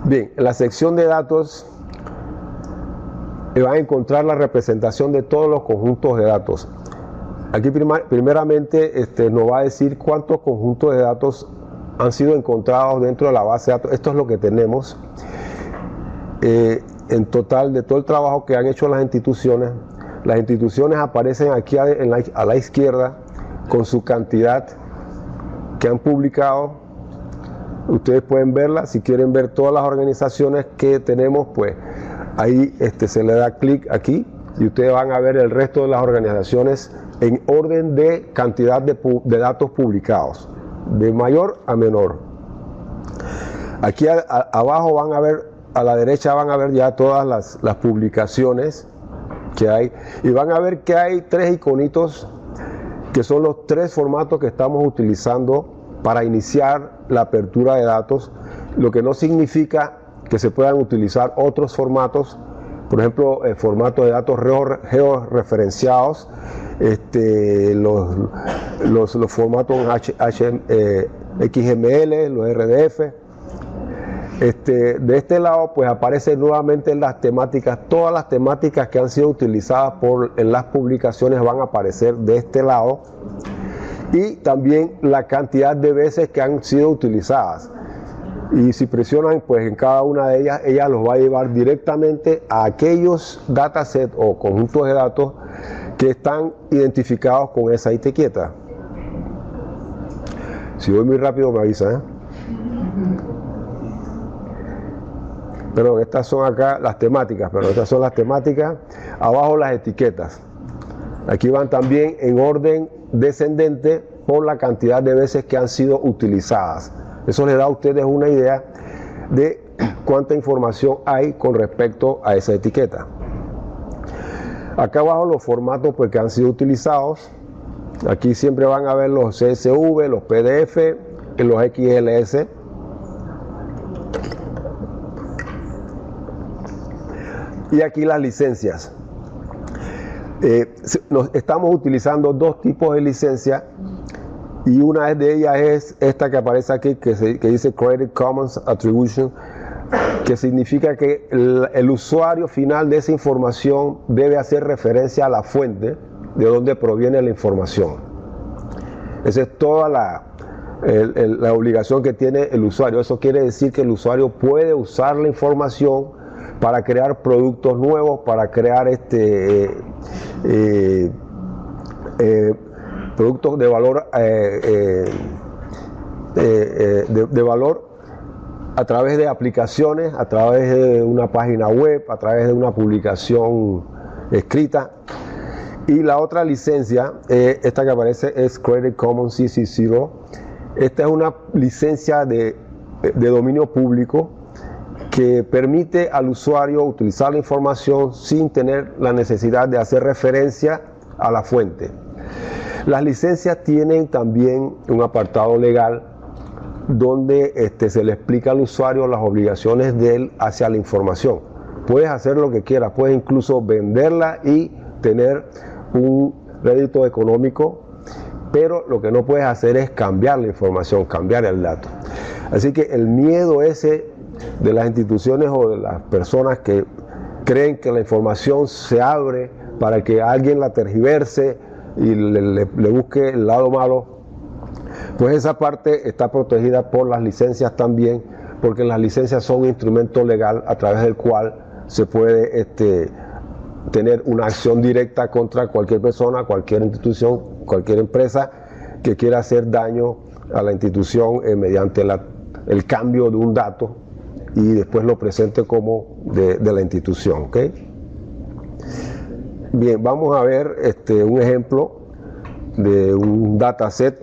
Bien, en la sección de datos van a encontrar la representación de todos los conjuntos de datos. Aquí primeramente nos va a decir cuántos conjuntos de datos han sido encontrados dentro de la base de datos. Esto es lo que tenemos en total de todo el trabajo que han hecho las instituciones. Las instituciones aparecen aquí a la izquierda con su cantidad que han publicado. Ustedes pueden verla. Si quieren ver todas las organizaciones que tenemos, pues ahí se le da clic aquí y ustedes van a ver el resto de las organizaciones en orden de cantidad de datos publicados, de mayor a menor. Aquí abajo van a ver, a la derecha van a ver ya todas las publicaciones que hay, y van a ver que hay 3 iconitos que son los 3 formatos que estamos utilizando para iniciar la apertura de datos, lo que no significa que se puedan utilizar otros formatos. Por ejemplo, el formato de datos georreferenciados, los formatos XML, los RDF. De este lado pues aparecen nuevamente las temáticas. Todas las temáticas que han sido utilizadas en las publicaciones van a aparecer de este lado, y también la cantidad de veces que han sido utilizadas. y si presionan pues en cada una de ellas, ella los va a llevar directamente a aquellos datasets o conjuntos de datos que están identificados con esa etiqueta. Si voy muy rápido me avisa, ¿eh? Pero estas son acá las temáticas, pero estas son las temáticas. Abajo las etiquetas. Aquí van también en orden descendente por la cantidad de veces que han sido utilizadas. Eso les da a ustedes una idea de cuánta información hay con respecto a esa etiqueta. Acá abajo los formatos pues, que han sido utilizados. Aquí siempre van a ver los CSV, los PDF y los XLS. Y aquí las licencias. Estamos utilizando dos tipos de licencia y una de ellas es esta que aparece aquí que dice Creative Commons Attribution, que significa que el usuario final de esa información debe hacer referencia a la fuente de donde proviene la información. Esa es toda la obligación que tiene el usuario. Eso quiere decir que el usuario puede usar la información para crear productos nuevos, para crear productos de valor de valor a través de aplicaciones, a través de una página web, a través de una publicación escrita. Y la otra licencia, esta que aparece, es Creative Commons CC0. Esta es una licencia de dominio público que permite al usuario utilizar la información sin tener la necesidad de hacer referencia a la fuente. Las licencias tienen también un apartado legal donde se le explica al usuario las obligaciones de él hacia la información. Puedes hacer lo que quieras, puedes incluso venderla y tener un rédito económico, pero lo que no puedes hacer es cambiar la información, cambiar el dato. Así que el miedo ese de las instituciones o de las personas que creen que la información se abre para que alguien la tergiverse y le busque el lado malo, pues esa parte está protegida por las licencias también, porque las licencias son un instrumento legal a través del cual se puede tener una acción directa contra cualquier persona, cualquier institución, cualquier empresa que quiera hacer daño a la institución mediante el cambio de un dato y después lo presente como de la institución, ¿ok? Bien, vamos a ver un ejemplo de un dataset.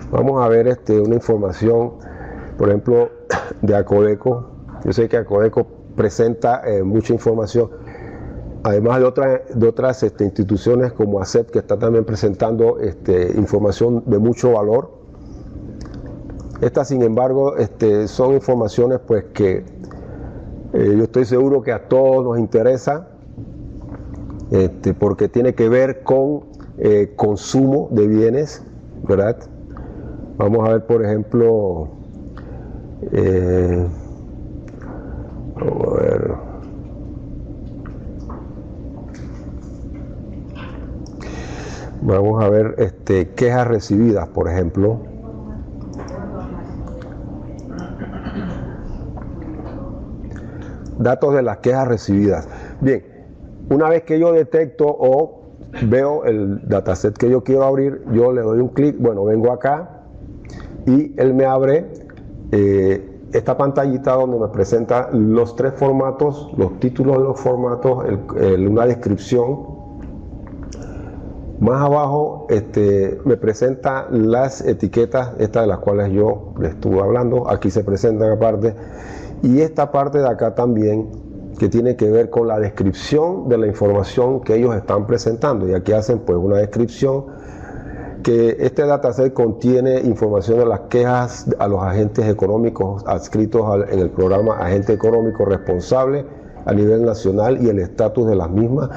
Vamos a ver una información, por ejemplo, de Acodeco. Yo sé que Acodeco presenta mucha información, además de otras instituciones como ACEP, que está también presentando información de mucho valor. Estas, sin embargo, son informaciones pues que yo estoy seguro que a todos nos interesa, porque tiene que ver con consumo de bienes, ¿verdad? Vamos a ver, por ejemplo, vamos a ver. Vamos a ver quejas recibidas, por ejemplo. Datos de las quejas recibidas. Bien, una vez que yo detecto o veo el dataset que yo quiero abrir, yo le doy un clic, bueno, vengo acá y él me abre esta pantallita donde me presenta los tres formatos, los títulos de los formatos, una descripción. Más abajo me presenta las etiquetas, estas de las cuales yo les estuve hablando, aquí se presentan aparte, y esta parte de acá también, que tiene que ver con la descripción de la información que ellos están presentando, y aquí hacen pues una descripción que este dataset contiene información de las quejas a los agentes económicos adscritos en el programa Agente Económico Responsable a nivel nacional y el estatus de las mismas,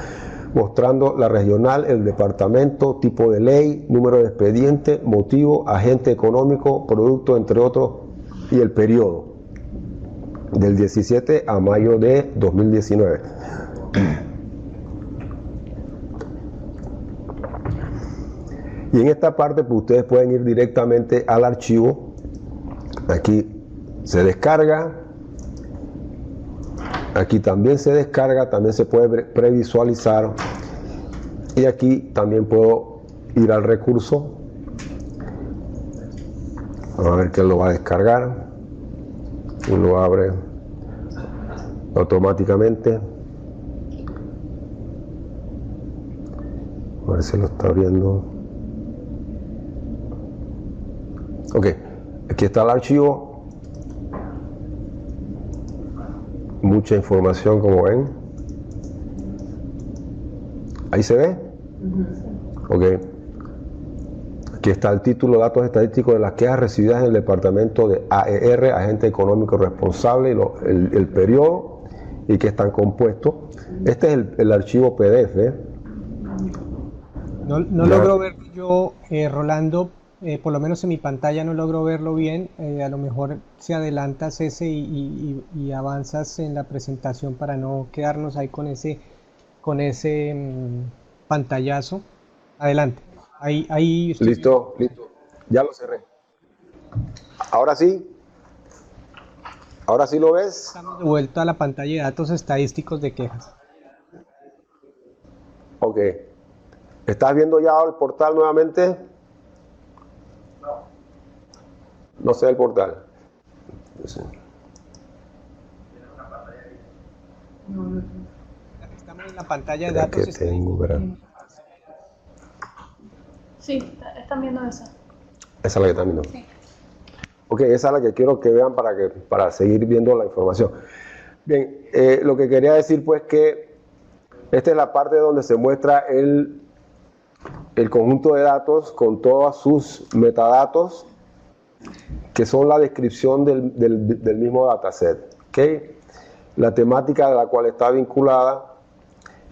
mostrando la regional, el departamento, tipo de ley, número de expediente, motivo, agente económico, producto, entre otros, y el periodo del 17 a mayo de 2019. Y en esta parte pues, ustedes pueden ir directamente al archivo Aquí se descarga. Aquí también se descarga, también se puede previsualizar. Y aquí también puedo ir al recurso. Vamos a ver quién lo va a descargar. Y lo abre automáticamente. A ver si lo está abriendo. Ok, aquí está el archivo. Mucha información, como ven. Ahí se ve. Ok. Aquí está el título, datos estadísticos de las quejas recibidas en el departamento de AER, agente económico responsable, y el periodo y que están compuestos. Este es el archivo PDF. No logro ver yo, Rolando, por lo menos en mi pantalla no logro verlo bien. A lo mejor si adelantas ese y avanzas en la presentación para no quedarnos ahí con ese pantallazo. Adelante. Ahí estoy. Listo. Ya lo cerré. Ahora sí. Ahora sí lo ves. Estamos de vuelta a la pantalla de datos estadísticos de quejas. Ok. ¿Estás viendo ya el portal nuevamente? No sé el portal. Sí. Estamos en la pantalla de datos estadísticos. Sí, están viendo esa. Esa es la que están viendo. Sí. Ok, esa es la que quiero que vean para seguir viendo la información. Bien, lo que quería decir pues que esta es la parte donde se muestra el conjunto de datos con todos sus metadatos, que son la descripción del mismo dataset. ¿Okay? La temática de la cual está vinculada.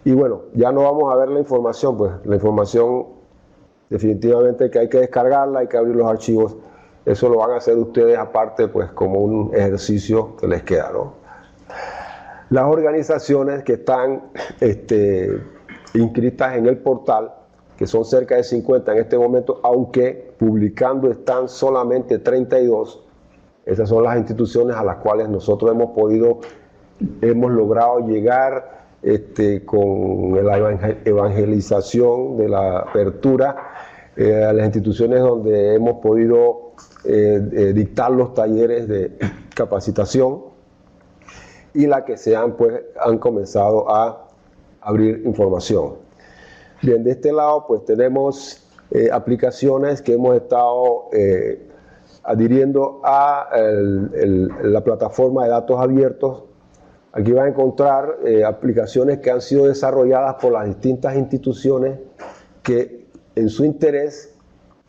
Y bueno, ya no vamos a ver la información, pues la información definitivamente que hay que descargarla, hay que abrir los archivos. Eso lo van a hacer ustedes aparte, pues como un ejercicio que les queda, ¿no? Las organizaciones que están inscritas en el portal, que son cerca de 50 en este momento, aunque publicando están solamente 32, esas son las instituciones a las cuales nosotros hemos logrado llegar con la evangelización de la apertura, a las instituciones donde hemos podido dictar los talleres de capacitación y las que han comenzado a abrir información. Bien, de este lado pues tenemos aplicaciones que hemos estado adhiriendo a la plataforma de datos abiertos. Aquí van a encontrar aplicaciones que han sido desarrolladas por las distintas instituciones que en su interés,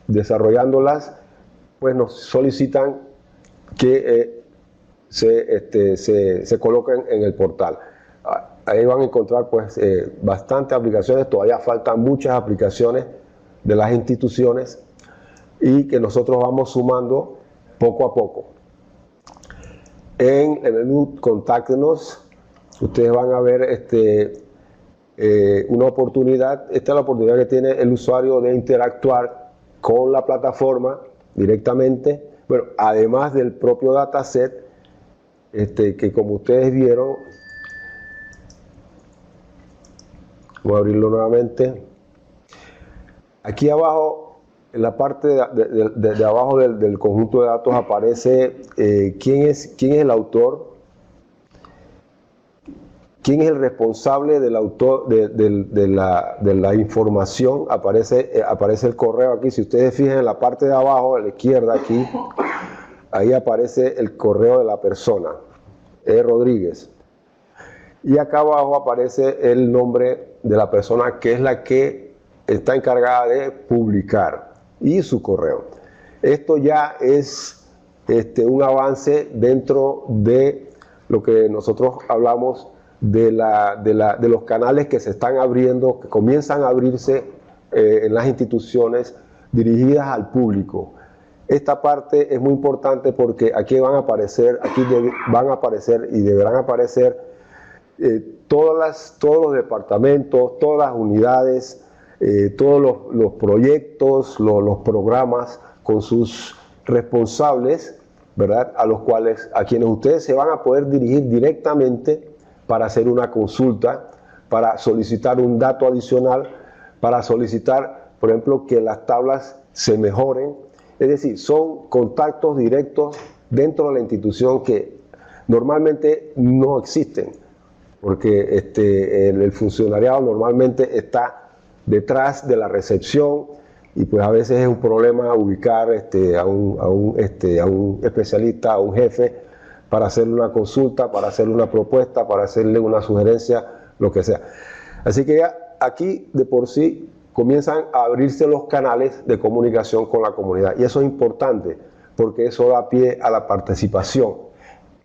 desarrollándolas, pues nos solicitan que se coloquen en el portal. Ahí van a encontrar pues bastantes aplicaciones, todavía faltan muchas aplicaciones de las instituciones y que nosotros vamos sumando poco a poco. En el menú Contáctenos, ustedes van a ver una oportunidad. Esta es la oportunidad que tiene el usuario de interactuar con la plataforma directamente, bueno, además del propio dataset, que como ustedes vieron, voy a abrirlo nuevamente. Aquí abajo, en la parte de abajo del conjunto de datos aparece quién es el autor, quién es el responsable del autor de la información. Aparece el correo aquí. Si ustedes fijan en la parte de abajo, a la izquierda aquí, ahí aparece el correo de la persona, Rodríguez. Y acá abajo aparece el nombre de la persona que es la que está encargada de publicar y su correo. Esto ya es un avance dentro de lo que nosotros hablamos de los canales que se están abriendo, que comienzan a abrirse en las instituciones dirigidas al público. Esta parte es muy importante porque aquí van a aparecer y deberán aparecer todos los departamentos, todas las unidades, todos los proyectos, los programas con sus responsables ¿verdad? A quienes ustedes se van a poder dirigir directamente para hacer una consulta, para solicitar un dato adicional, para solicitar, por ejemplo, que las tablas se mejoren. Es decir, son contactos directos dentro de la institución que normalmente no existen, porque el funcionariado normalmente está detrás de la recepción y pues a veces es un problema ubicar a un especialista, a un jefe, para hacerle una consulta, para hacerle una propuesta, para hacerle una sugerencia, lo que sea. Así que ya aquí de por sí comienzan a abrirse los canales de comunicación con la comunidad. Y eso es importante, porque eso da pie a la participación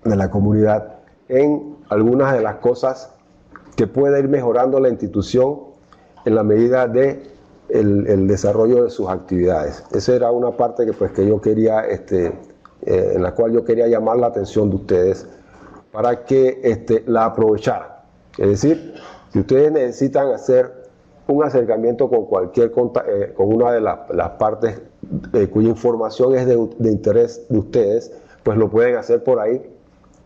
de la comunidad en algunas de las cosas que puede ir mejorando la institución en la medida de el desarrollo de sus actividades. Esa era una parte que yo quería, en la cual yo quería llamar la atención de ustedes para que la aprovecharan. Es decir, si ustedes necesitan hacer un acercamiento con con una de las partes cuya información es de interés de ustedes, pues lo pueden hacer por ahí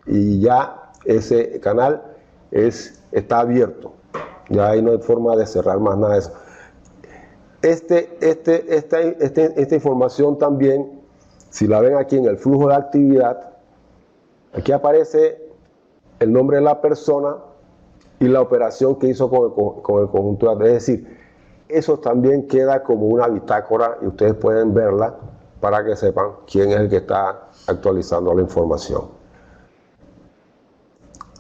y ya ese canal está abierto. Ya ahí no hay forma de cerrar más nada de eso. Esta información también, si la ven aquí en el flujo de actividad, aquí aparece el nombre de la persona y la operación que hizo con el conjunto de datos. Es decir, eso también queda como una bitácora y ustedes pueden verla para que sepan quién es el que está actualizando la información.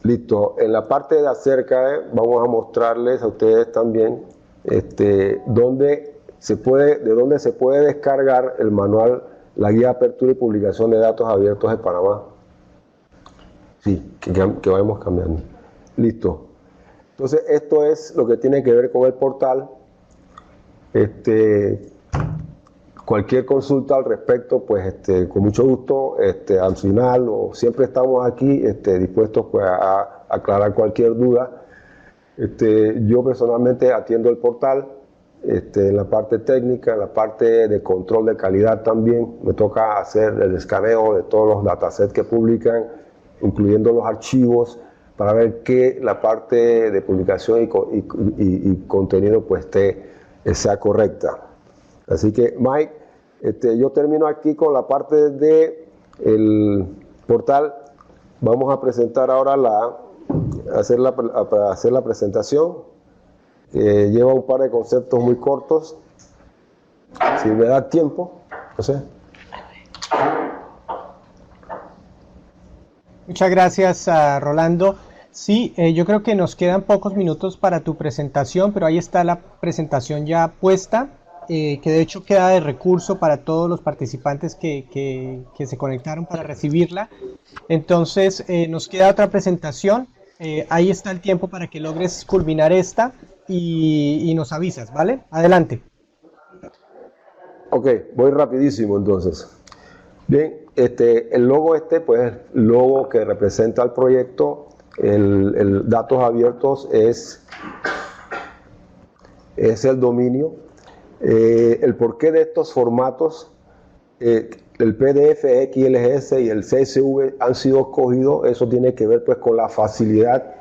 Listo. En la parte de acerca vamos a mostrarles a ustedes también de dónde se puede descargar el manual, la guía de apertura y publicación de datos abiertos de Panamá. Sí, que vamos cambiando. Listo. Entonces, esto es lo que tiene que ver con el portal. Cualquier consulta al respecto, pues con mucho gusto, al final, o siempre estamos aquí dispuestos pues, a aclarar cualquier duda. Yo personalmente atiendo el portal, en la parte técnica, en la parte de control de calidad también. Me toca hacer el escaneo de todos los datasets que publican, incluyendo los archivos, para ver que la parte de publicación y contenido pues sea correcta. Así que Mike, yo termino aquí con la parte del portal. Vamos a presentar ahora hacer la presentación. Lleva un par de conceptos muy cortos. Si me da tiempo, no sé. Muchas gracias, Rolando. Sí, yo creo que nos quedan pocos minutos para tu presentación, pero ahí está la presentación ya puesta, que de hecho queda de recurso para todos los participantes que se conectaron para recibirla. Entonces, nos queda otra presentación. Ahí está el tiempo para que logres culminar esta y nos avisas, ¿vale? Adelante. Ok, voy rapidísimo entonces. Bien, el logo pues el logo que representa el proyecto. El datos abiertos es el dominio. El porqué de estos formatos, el PDF, XLS y el CSV han sido escogidos. Eso tiene que ver pues con la facilidad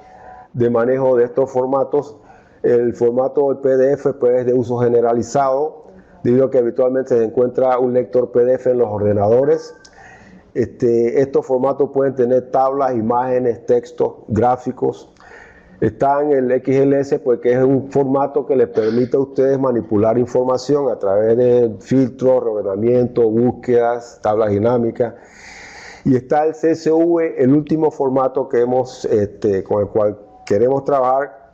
de manejo de estos formatos. El formato del PDF pues es de uso generalizado, debido a que habitualmente se encuentra un lector PDF en los ordenadores. Estos formatos pueden tener tablas, imágenes, textos, gráficos. Están el XLS porque es un formato que les permite a ustedes manipular información a través de filtros, reordenamiento, búsquedas, tablas dinámicas. Y está el CSV, el último formato que con el cual queremos trabajar,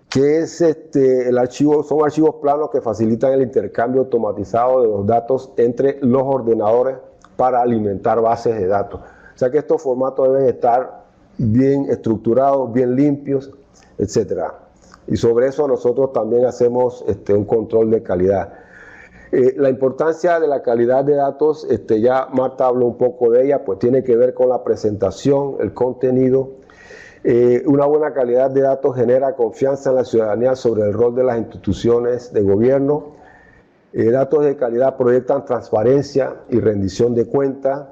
que es son archivos planos que facilitan el intercambio automatizado de los datos entre los ordenadores para alimentar bases de datos. O sea que estos formatos deben estar bien estructurados, bien limpios, etc. Y sobre eso nosotros también hacemos un control de calidad. La importancia de la calidad de datos, ya Marta habló un poco de ella, pues tiene que ver con la presentación, el contenido. Una buena calidad de datos genera confianza en la ciudadanía sobre el rol de las instituciones de gobierno. Datos de calidad proyectan transparencia y rendición de cuentas.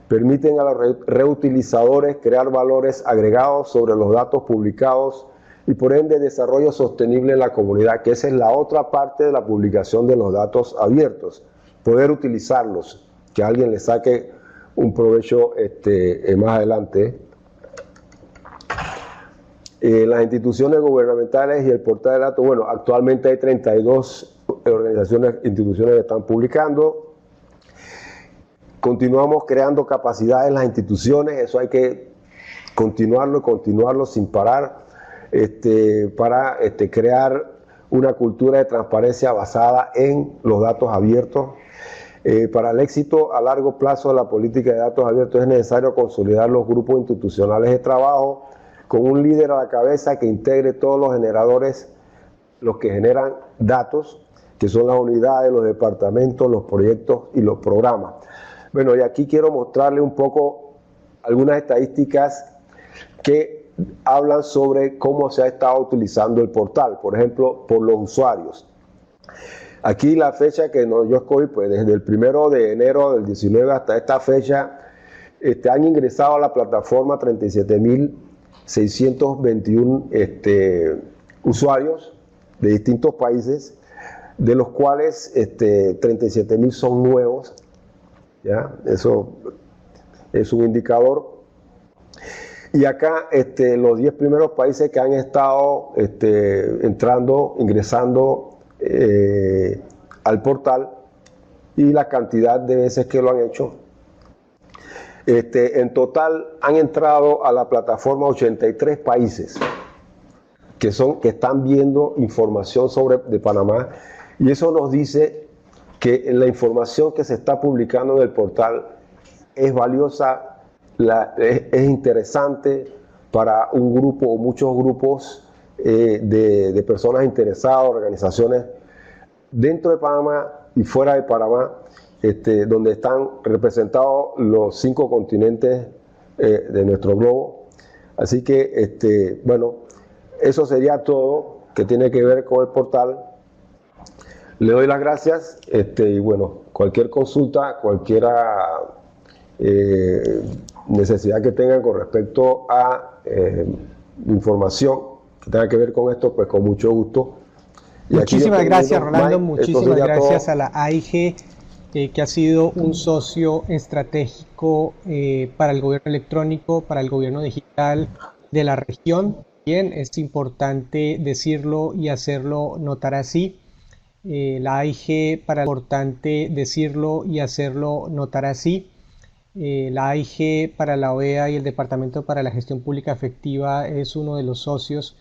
permiten a los reutilizadores crear valores agregados sobre los datos publicados y por ende desarrollo sostenible en la comunidad, que esa es la otra parte de la publicación de los datos abiertos, poder utilizarlos, que alguien le saque un provecho más adelante. Las instituciones gubernamentales y el portal de datos, bueno, actualmente hay 32 instituciones que están publicando. Continuamos creando capacidades en las instituciones, eso hay que continuarlo sin parar, para crear una cultura de transparencia basada en los datos abiertos. Para el éxito a largo plazo de la política de datos abiertos es necesario consolidar los grupos institucionales de trabajo con un líder a la cabeza que integre todos los generadores, los que generan datos, que son las unidades, los departamentos, los proyectos y los programas. Bueno, y aquí quiero mostrarle un poco algunas estadísticas que hablan sobre cómo se ha estado utilizando el portal, por ejemplo, por los usuarios. Aquí la fecha que yo escogí, pues desde el 1 de enero del 19 hasta esta fecha, han ingresado a la plataforma 37.621 usuarios de distintos países, de los cuales 37.000 son nuevos, ¿ya? Eso es un indicador. Y acá los 10 primeros países que han estado ingresando al portal y la cantidad de veces que lo han hecho. En total han entrado a la plataforma 83 países que están viendo información de Panamá, y eso nos dice que la información que se está publicando en el portal es valiosa, es interesante para un grupo o muchos grupos de personas interesadas, organizaciones dentro de Panamá y fuera de Panamá, donde están representados los 5 continentes de nuestro globo. Así que, bueno, eso sería todo que tiene que ver con el portal. Le doy las gracias y bueno, cualquier consulta, cualquier necesidad que tengan con respecto a información que tenga que ver con esto, pues con mucho gusto. Y muchísimas gracias, Rolando. Muchísimas gracias a la AIG, que ha sido un socio estratégico para el gobierno electrónico, para el gobierno digital de la región. Bien, es importante decirlo y hacerlo notar así. La AIG, la AIG para la OEA y el Departamento para la Gestión Pública Efectiva es uno de los socios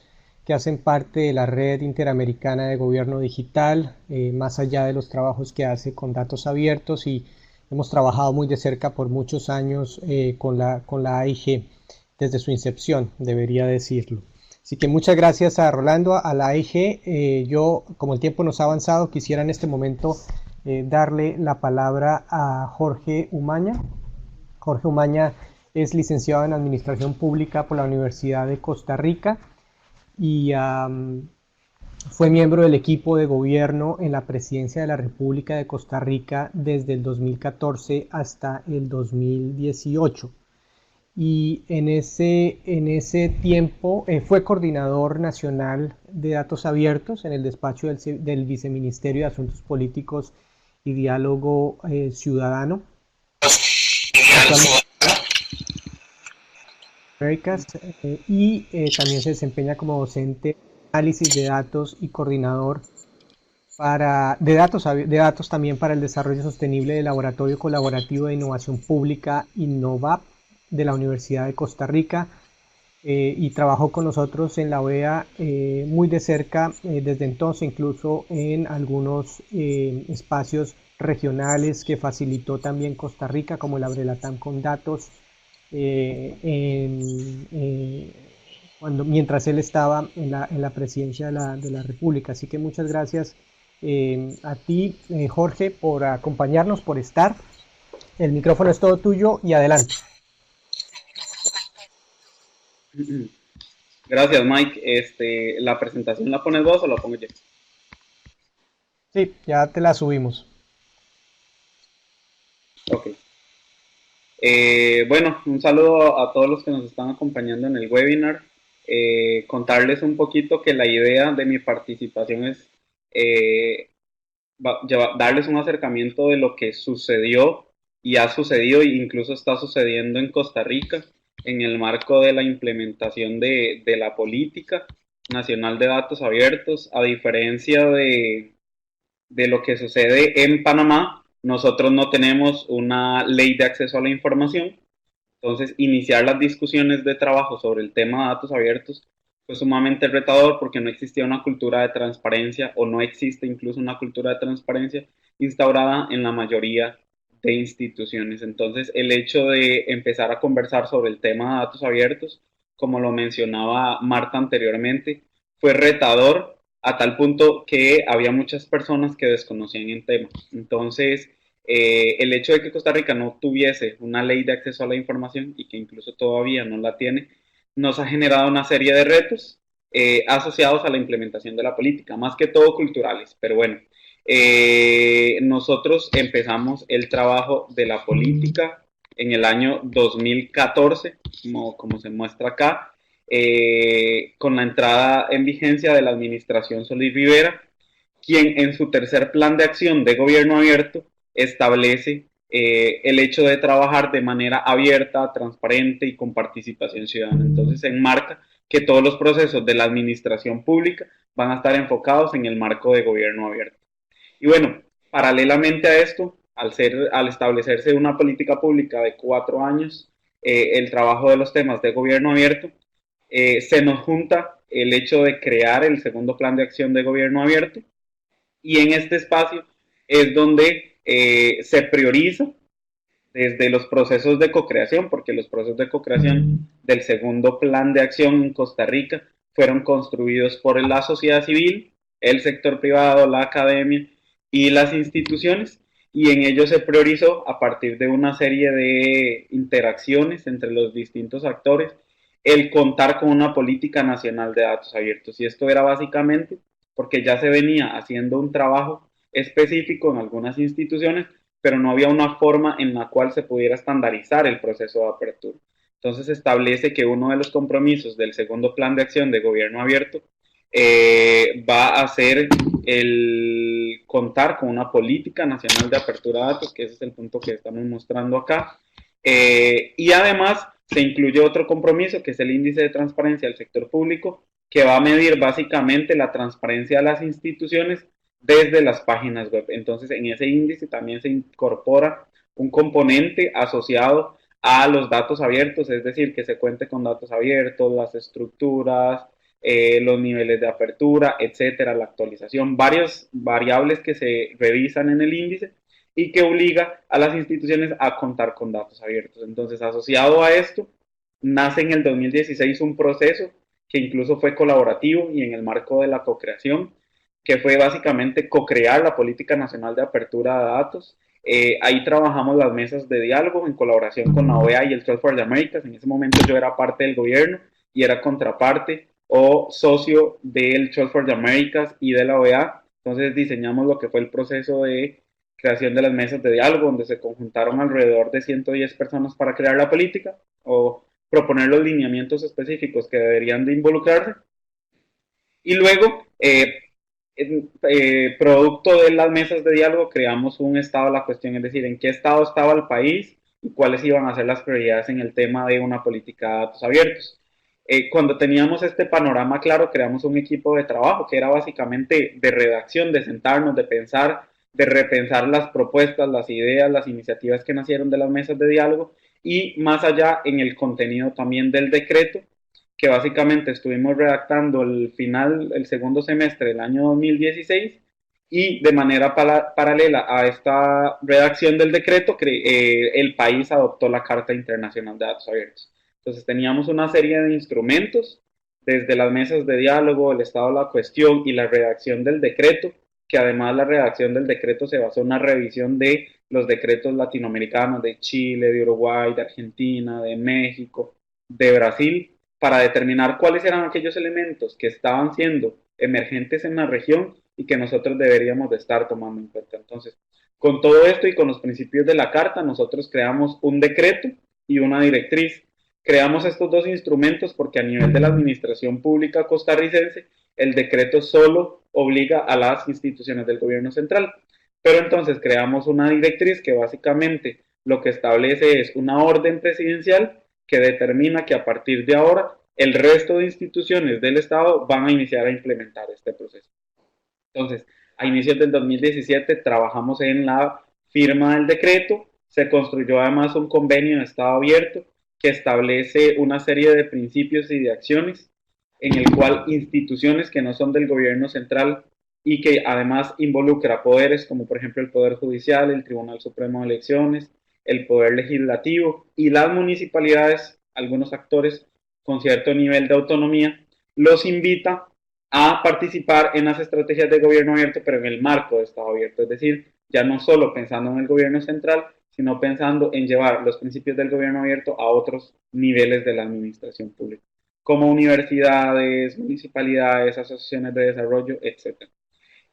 que hacen parte de la red interamericana de gobierno digital, más allá de los trabajos que hace con datos abiertos, y hemos trabajado muy de cerca por muchos años con la AIG desde su incepción, debería decirlo. Así que muchas gracias a Rolando, a la AIG. Yo, como el tiempo nos ha avanzado, quisiera en este momento darle la palabra a Jorge Umaña. Jorge Umaña es licenciado en Administración Pública por la Universidad de Costa Rica y fue miembro del equipo de gobierno en la Presidencia de la República de Costa Rica desde el 2014 hasta el 2018. Y en ese tiempo fue coordinador nacional de datos abiertos en el despacho del Viceministerio de Asuntos Políticos y Diálogo Ciudadano. Y también se desempeña como docente de análisis de datos y coordinador de datos también para el desarrollo sostenible del Laboratorio Colaborativo de Innovación Pública INNOVAP de la Universidad de Costa Rica, y trabajó con nosotros en la OEA muy de cerca desde entonces, incluso en algunos espacios regionales que facilitó también Costa Rica, como el Abrelatam con datos, mientras él estaba en la presidencia de la República. Así que muchas gracias a ti, Jorge, por acompañarnos, por estar. El micrófono es todo tuyo y adelante. Gracias, Mike. ¿La presentación la pones vos o la pongo yo? Sí, ya te la subimos. Ok. Bueno, un saludo a todos los que nos están acompañando en el webinar. Contarles un poquito que la idea de mi participación es eh, darles un acercamiento de lo que sucedió y ha sucedido e incluso está sucediendo en Costa Rica en el marco de la implementación de la política nacional de datos abiertos. A diferencia de lo que sucede en Panamá, nosotros no tenemos una ley de acceso a la información. Entonces, iniciar las discusiones de trabajo sobre el tema de datos abiertos fue sumamente retador porque no existía una cultura de transparencia, o no existe incluso una cultura de transparencia instaurada en la mayoría de instituciones. Entonces, el hecho de empezar a conversar sobre el tema de datos abiertos, como lo mencionaba Marta anteriormente, fue retador a tal punto que había muchas personas que desconocían el tema. Entonces, el hecho de que Costa Rica no tuviese una ley de acceso a la información, y que incluso todavía no la tiene, nos ha generado una serie de retos asociados a la implementación de la política, más que todo culturales. Pero bueno, nosotros empezamos el trabajo de la política en el año 2014, como se muestra acá, con la entrada en vigencia de la administración Solís Rivera, quien en su tercer plan de acción de gobierno abierto establece el hecho de trabajar de manera abierta, transparente y con participación ciudadana. Entonces se enmarca que todos los procesos de la administración pública van a estar enfocados en el marco de gobierno abierto. Y bueno, paralelamente a esto, al establecerse una política pública de 4 años, el trabajo de los temas de gobierno abierto, se nos junta el hecho de crear el segundo plan de acción de gobierno abierto, y en este espacio es donde se prioriza desde los procesos de cocreación, porque los procesos de cocreación del segundo plan de acción en Costa Rica fueron construidos por la sociedad civil, el sector privado, la academia y las instituciones, y en ello se priorizó a partir de una serie de interacciones entre los distintos actores el contar con una política nacional de datos abiertos. Y esto era básicamente porque ya se venía haciendo un trabajo específico en algunas instituciones, pero no había una forma en la cual se pudiera estandarizar el proceso de apertura. Entonces se establece que uno de los compromisos del segundo plan de acción de gobierno abierto va a ser el contar con una política nacional de apertura de datos, que ese es el punto que estamos mostrando acá. Y además se incluye otro compromiso, que es el índice de transparencia del sector público, que va a medir básicamente la transparencia de las instituciones desde las páginas web. Entonces, en ese índice también se incorpora un componente asociado a los datos abiertos, es decir, que se cuente con datos abiertos, las estructuras, los niveles de apertura, etcétera, la actualización, varias variables que se revisan en el índice y que obliga a las instituciones a contar con datos abiertos. Entonces, asociado a esto, nace en el 2016 un proceso que incluso fue colaborativo y en el marco de la cocreación, que fue básicamente co-crear la Política Nacional de Apertura de Datos. Ahí trabajamos las mesas de diálogo en colaboración con la OEA y el Trust for the Americas. En ese momento yo era parte del gobierno y era contraparte o socio del Trust for the Americas y de la OEA. Entonces diseñamos lo que fue el proceso de creación de las mesas de diálogo, donde se conjuntaron alrededor de 110 personas para crear la política o proponer los lineamientos específicos que deberían de involucrarse. Y luego, producto de las mesas de diálogo, creamos un estado de la cuestión, es decir, en qué estado estaba el país y cuáles iban a ser las prioridades en el tema de una política de datos abiertos. Cuando teníamos este panorama claro, creamos un equipo de trabajo que era básicamente de redacción, de sentarnos, de pensar, de repensar las propuestas, las ideas, las iniciativas que nacieron de las mesas de diálogo, y más allá en el contenido también del decreto, que básicamente estuvimos redactando el segundo semestre del año 2016, y de manera paralela a esta redacción del decreto, el país adoptó la Carta Internacional de Datos Abiertos. Entonces teníamos una serie de instrumentos, desde las mesas de diálogo, el estado de la cuestión y la redacción del decreto, que además la redacción del decreto se basó en una revisión de los decretos latinoamericanos de Chile, de Uruguay, de Argentina, de México, de Brasil, para determinar cuáles eran aquellos elementos que estaban siendo emergentes en la región y que nosotros deberíamos de estar tomando en cuenta. Entonces, Con todo esto y con los principios de la Carta, nosotros creamos un decreto y una directriz. Creamos estos dos instrumentos porque a nivel de la administración pública costarricense, el decreto solo obliga a las instituciones del gobierno central. Pero entonces creamos una directriz que básicamente lo que establece es una orden presidencial que determina que a partir de ahora el resto de instituciones del Estado van a iniciar a implementar este proceso. Entonces, a inicios del 2017 trabajamos en la firma del decreto, se construyó además un convenio de Estado abierto que establece una serie de principios y de acciones en el cual instituciones que no son del gobierno central y que además involucra poderes como por ejemplo el Poder Judicial, el Tribunal Supremo de Elecciones, el Poder Legislativo y las municipalidades, algunos actores con cierto nivel de autonomía, los invita a participar en las estrategias de gobierno abierto, pero en el marco de Estado abierto, es decir, ya no solo pensando en el gobierno central, sino pensando en llevar los principios del gobierno abierto a otros niveles de la administración pública, como universidades, municipalidades, asociaciones de desarrollo, etc.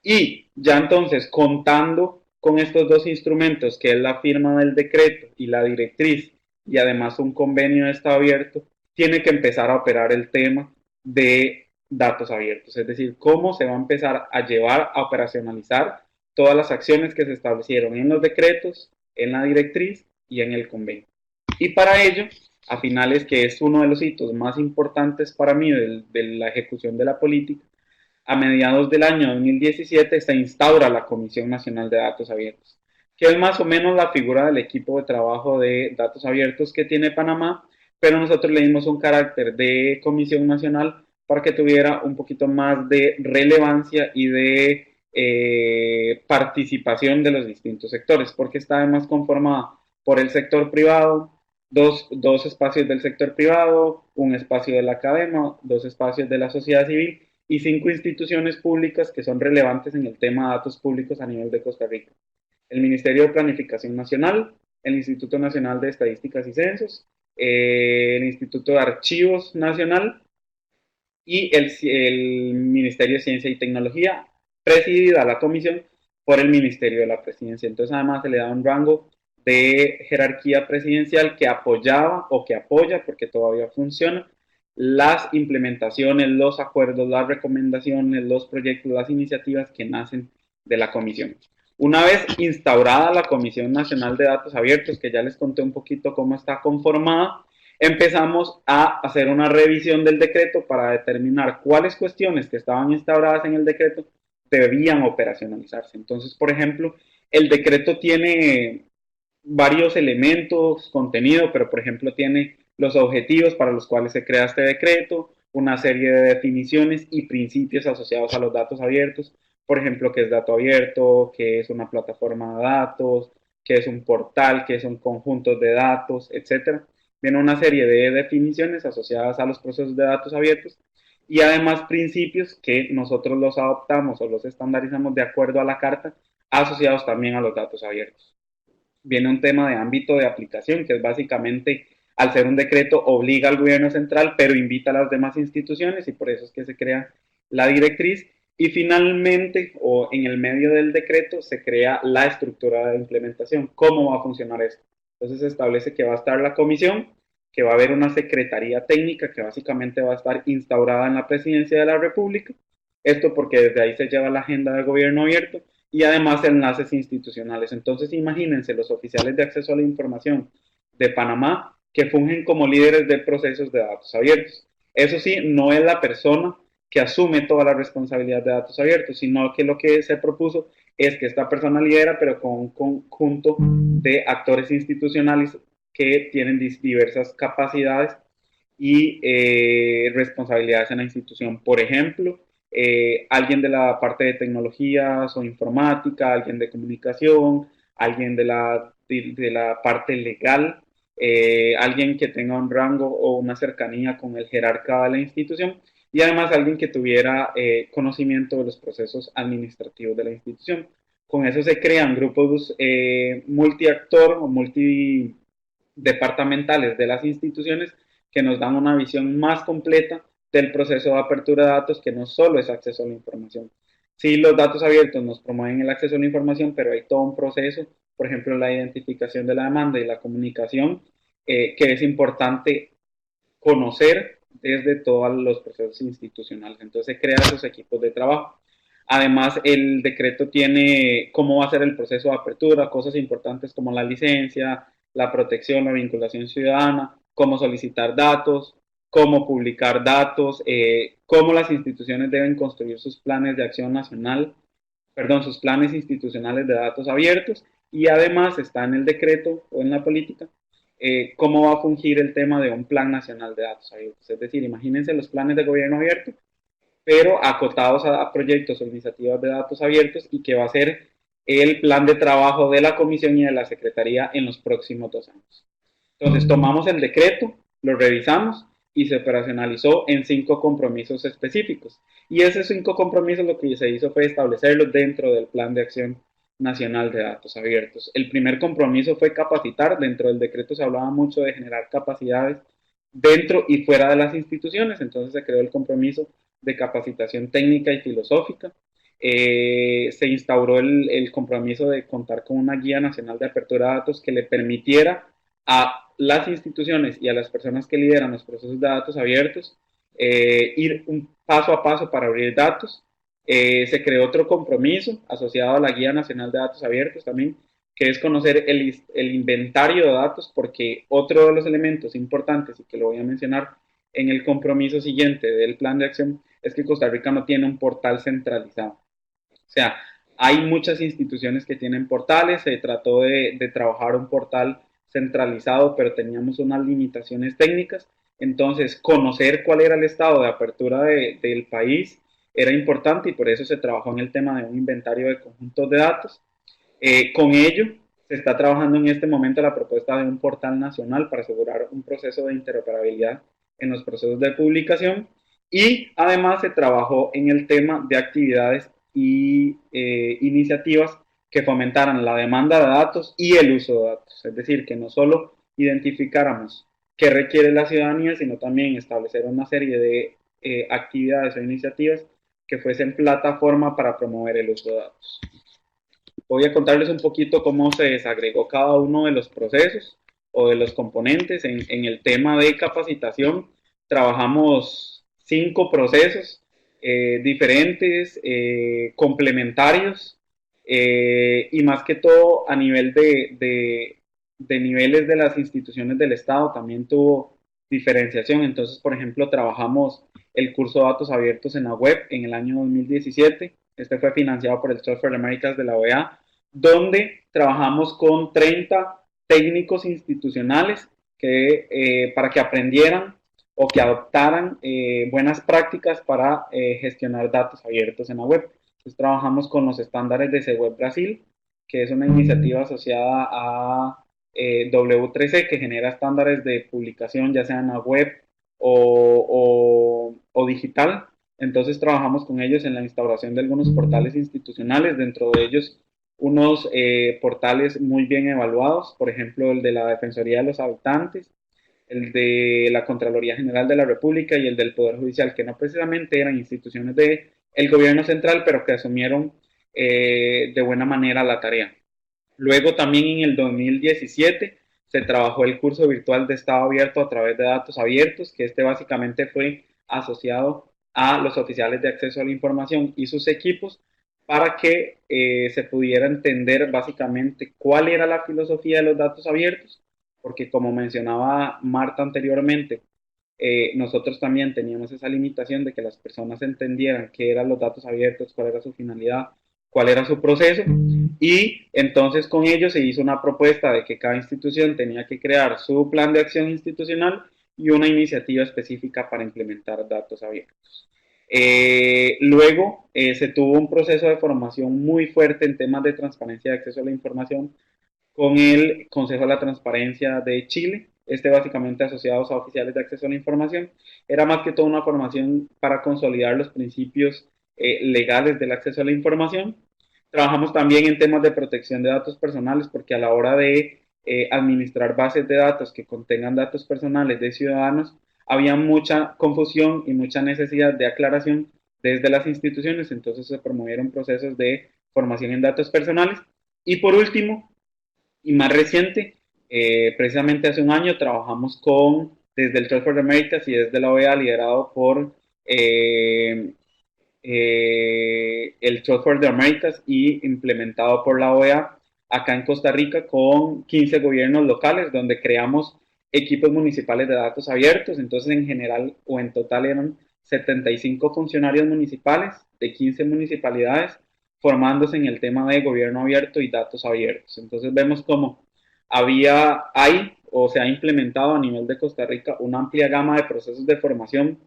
Y ya entonces, contando con estos dos instrumentos, que es la firma del decreto y la directriz, y además un convenio de Estado abierto, tiene que empezar a operar el tema de datos abiertos, es decir, cómo se va a empezar a llevar a operacionalizar todas las acciones que se establecieron en los decretos, en la directriz y en el convenio. Y para ello, a finales, que es uno de los hitos más importantes para mí de la ejecución de la política, a mediados del año 2017 se instaura la Comisión Nacional de Datos Abiertos, que es más o menos la figura del equipo de trabajo de datos abiertos que tiene Panamá, pero nosotros le dimos un carácter de Comisión Nacional para que tuviera un poquito más de relevancia y de participación de los distintos sectores, porque está además conformada por el sector privado, dos espacios del sector privado, un espacio de la academia, dos espacios de la sociedad civil y 5 instituciones públicas que son relevantes en el tema de datos públicos a nivel de Costa Rica. El Ministerio de Planificación Nacional, el Instituto Nacional de Estadísticas y Censos, el Instituto de Archivos Nacional y el Ministerio de Ciencia y Tecnología, presidida la comisión por el Ministerio de la Presidencia. Entonces además se le da un rango de jerarquía presidencial que apoyaba o que apoya, porque todavía funciona, las implementaciones, los acuerdos, las recomendaciones, los proyectos, las iniciativas que nacen de la comisión. Una vez instaurada la Comisión Nacional de Datos Abiertos, que ya les conté un poquito cómo está conformada, empezamos a hacer una revisión del decreto para determinar cuáles cuestiones que estaban instauradas en el decreto debían operacionalizarse. Entonces, por ejemplo, el decreto tiene varios elementos, contenido, pero por ejemplo tiene los objetivos para los cuales se crea este decreto, una serie de definiciones y principios asociados a los datos abiertos, por ejemplo, qué es dato abierto, qué es una plataforma de datos, qué es un portal, qué son conjuntos de datos, etc. Viene una serie de definiciones asociadas a los procesos de datos abiertos y además principios que nosotros los adoptamos o los estandarizamos de acuerdo a la Carta, asociados también a los datos abiertos. Viene un tema de ámbito de aplicación, que es básicamente, al ser un decreto, obliga al gobierno central, pero invita a las demás instituciones y por eso es que se crea la directriz. Y finalmente, o en el medio del decreto, se crea la estructura de implementación. ¿Cómo va a funcionar esto? Entonces se establece que va a estar la comisión, que va a haber una secretaría técnica que básicamente va a estar instaurada en la presidencia de la República. Esto porque desde ahí se lleva la agenda del gobierno abierto y además enlaces institucionales. Entonces imagínense los oficiales de acceso a la información de Panamá que fungen como líderes de procesos de datos abiertos. Eso sí, no es la persona que asume toda la responsabilidad de datos abiertos, sino que lo que se propuso es que esta persona lidera, pero con un conjunto de actores institucionales que tienen diversas capacidades y responsabilidades en la institución. Por ejemplo, alguien de la parte de tecnologías o informática, alguien de comunicación, alguien de la parte legal, alguien que tenga un rango o una cercanía con el jerarca de la institución y además alguien que tuviera conocimiento de los procesos administrativos de la institución. Con eso se crean grupos multiactor o multidepartamentales de las instituciones que nos dan una visión más completa del proceso de apertura de datos, que no solo es acceso a la información, Sí, los datos abiertos nos promueven el acceso a la información, pero hay todo un proceso, por ejemplo, la identificación de la demanda y la comunicación, que es importante conocer desde todos los procesos institucionales. Entonces, se crean esos equipos de trabajo. Además, el decreto tiene cómo va a ser el proceso de apertura, cosas importantes como la licencia, la protección, la vinculación ciudadana, cómo solicitar datos, cómo publicar datos, cómo las instituciones deben construir sus planes de acción nacional, perdón, sus planes institucionales de datos abiertos, y además está en el decreto o en la política cómo va a fungir el tema de un plan nacional de datos abiertos. Es decir, imagínense los planes de gobierno abierto, pero acotados a proyectos o iniciativas de datos abiertos, y que va a ser el plan de trabajo de la comisión y de la secretaría en los próximos 2 años. Entonces tomamos el decreto, lo revisamos y se operacionalizó en 5 compromisos específicos. Y esos 5 compromisos lo que se hizo fue establecerlos dentro del Plan de Acción Nacional de Datos Abiertos. El primer compromiso fue capacitar. Dentro del decreto se hablaba mucho de generar capacidades dentro y fuera de las instituciones, entonces se creó el compromiso de capacitación técnica y filosófica. Se instauró el compromiso de contar con una guía nacional de apertura de datos que le permitiera a las instituciones y a las personas que lideran los procesos de datos abiertos ir un paso a paso para abrir datos. Se creó otro compromiso asociado a la Guía Nacional de Datos Abiertos también, que es conocer el inventario de datos, porque otro de los elementos importantes, y que lo voy a mencionar en el compromiso siguiente del plan de acción, es que Costa Rica no tiene un portal centralizado. O sea, hay muchas instituciones que tienen portales, se trató de trabajar un portal centralizado, pero teníamos unas limitaciones técnicas. Entonces, conocer cuál era el estado de apertura del país era importante, y por eso se trabajó en el tema de un inventario de conjuntos de datos. Con ello, se está trabajando en este momento la propuesta de un portal nacional para asegurar un proceso de interoperabilidad en los procesos de publicación, y además se trabajó en el tema de actividades y iniciativas que fomentaran la demanda de datos y el uso de datos. Es decir, que no solo identificáramos qué requiere la ciudadanía, sino también establecer una serie de actividades o iniciativas que fuesen plataforma para promover el uso de datos. Voy a contarles un poquito cómo se desagregó cada uno de los procesos o de los componentes. En el tema de capacitación trabajamos 5 procesos diferentes, complementarios, y más que todo a nivel de niveles de las instituciones del Estado también tuvo diferenciación. Entonces, por ejemplo, trabajamos el curso de datos abiertos en la web en el año 2017. Este fue financiado por el Trust for the Americas de la OEA, donde trabajamos con 30 técnicos institucionales para que aprendieran o que adoptaran buenas prácticas para gestionar datos abiertos en la web. Entonces trabajamos con los estándares de CWeb Brasil, que es una iniciativa asociada a W3C, que genera estándares de publicación ya sea en la web o digital. Entonces trabajamos con ellos en la instauración de algunos portales institucionales, dentro de ellos unos portales muy bien evaluados, por ejemplo el de la Defensoría de los Habitantes, el de la Contraloría General de la República y el del Poder Judicial, que no precisamente eran instituciones del gobierno central, pero que asumieron de buena manera la tarea. Luego también en el 2017 se trabajó el curso virtual de Estado Abierto a través de datos abiertos, que básicamente fue asociado a los oficiales de acceso a la información y sus equipos, para que se pudiera entender básicamente cuál era la filosofía de los datos abiertos, porque como mencionaba Marta anteriormente, nosotros también teníamos esa limitación de que las personas entendieran qué eran los datos abiertos, cuál era su finalidad, cuál era su proceso, y entonces con ello se hizo una propuesta de que cada institución tenía que crear su plan de acción institucional y una iniciativa específica para implementar datos abiertos. Luego se tuvo un proceso de formación muy fuerte en temas de transparencia y acceso a la información con el Consejo de la Transparencia de Chile, básicamente asociados a oficiales de acceso a la información. Era más que todo una formación para consolidar los principios legales del acceso a la información. Trabajamos también en temas de protección de datos personales, porque a la hora de administrar bases de datos que contengan datos personales de ciudadanos, había mucha confusión y mucha necesidad de aclaración desde las instituciones, entonces se promovieron procesos de formación en datos personales. Y por último, y más reciente, precisamente hace un año trabajamos desde el Trust for the Americas y desde la OEA, liderado por el Trust for the Americas y implementado por la OEA acá en Costa Rica con 15 gobiernos locales, donde creamos equipos municipales de datos abiertos. Entonces, en general o en total eran 75 funcionarios municipales de 15 municipalidades formándose en el tema de gobierno abierto y datos abiertos. Entonces, vemos cómo hay o se ha implementado a nivel de Costa Rica una amplia gama de procesos de formación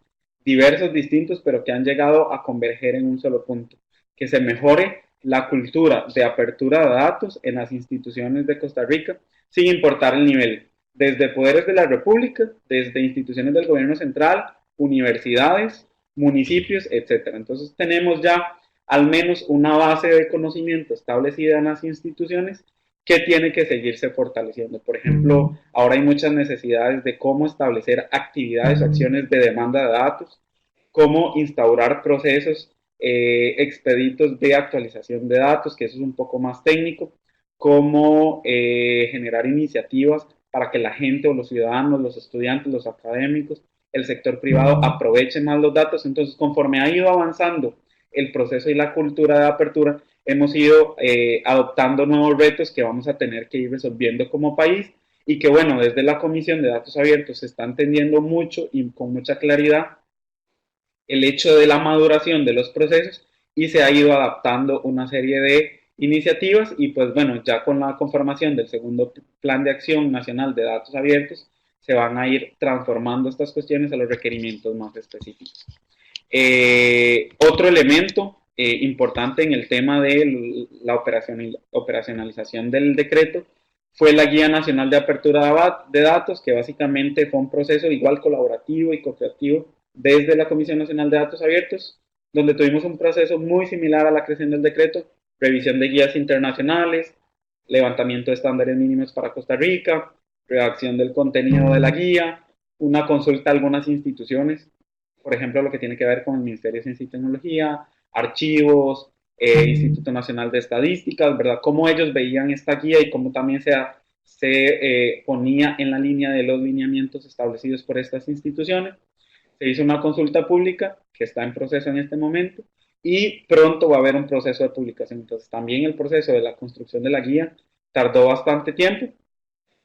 diversos, distintos, pero que han llegado a converger en un solo punto, que se mejore la cultura de apertura de datos en las instituciones de Costa Rica, sin importar el nivel, desde poderes de la República, desde instituciones del gobierno central, universidades, municipios, etc. Entonces tenemos ya al menos una base de conocimiento establecida en las instituciones que tiene que seguirse fortaleciendo. Por ejemplo, ahora hay muchas necesidades de cómo establecer actividades o acciones de demanda de datos, cómo instaurar procesos expeditos de actualización de datos, que eso es un poco más técnico, cómo generar iniciativas para que la gente o los ciudadanos, los estudiantes, los académicos, el sector privado aprovechen más los datos. Entonces, conforme ha ido avanzando el proceso y la cultura de apertura, hemos ido adoptando nuevos retos que vamos a tener que ir resolviendo como país y que, bueno, desde la Comisión de Datos Abiertos se está entendiendo mucho y con mucha claridad el hecho de la maduración de los procesos y se ha ido adaptando una serie de iniciativas y pues bueno, ya con la conformación del segundo Plan de Acción Nacional de Datos Abiertos se van a ir transformando estas cuestiones a los requerimientos más específicos. Otro elemento importante en el tema de la operacionalización del decreto fue la Guía Nacional de Apertura de Datos, que básicamente fue un proceso igual colaborativo y cooperativo desde la Comisión Nacional de Datos Abiertos, donde tuvimos un proceso muy similar a la creación del decreto, revisión de guías internacionales, levantamiento de estándares mínimos para Costa Rica, redacción del contenido de la guía, una consulta a algunas instituciones, por ejemplo, lo que tiene que ver con el Ministerio de Ciencia y Tecnología, archivos, Instituto Nacional de Estadísticas, ¿verdad? Cómo ellos veían esta guía y cómo también se ponía en la línea de los lineamientos establecidos por estas instituciones. Se hizo una consulta pública que está en proceso en este momento y pronto va a haber un proceso de publicación. Entonces, también el proceso de la construcción de la guía tardó bastante tiempo,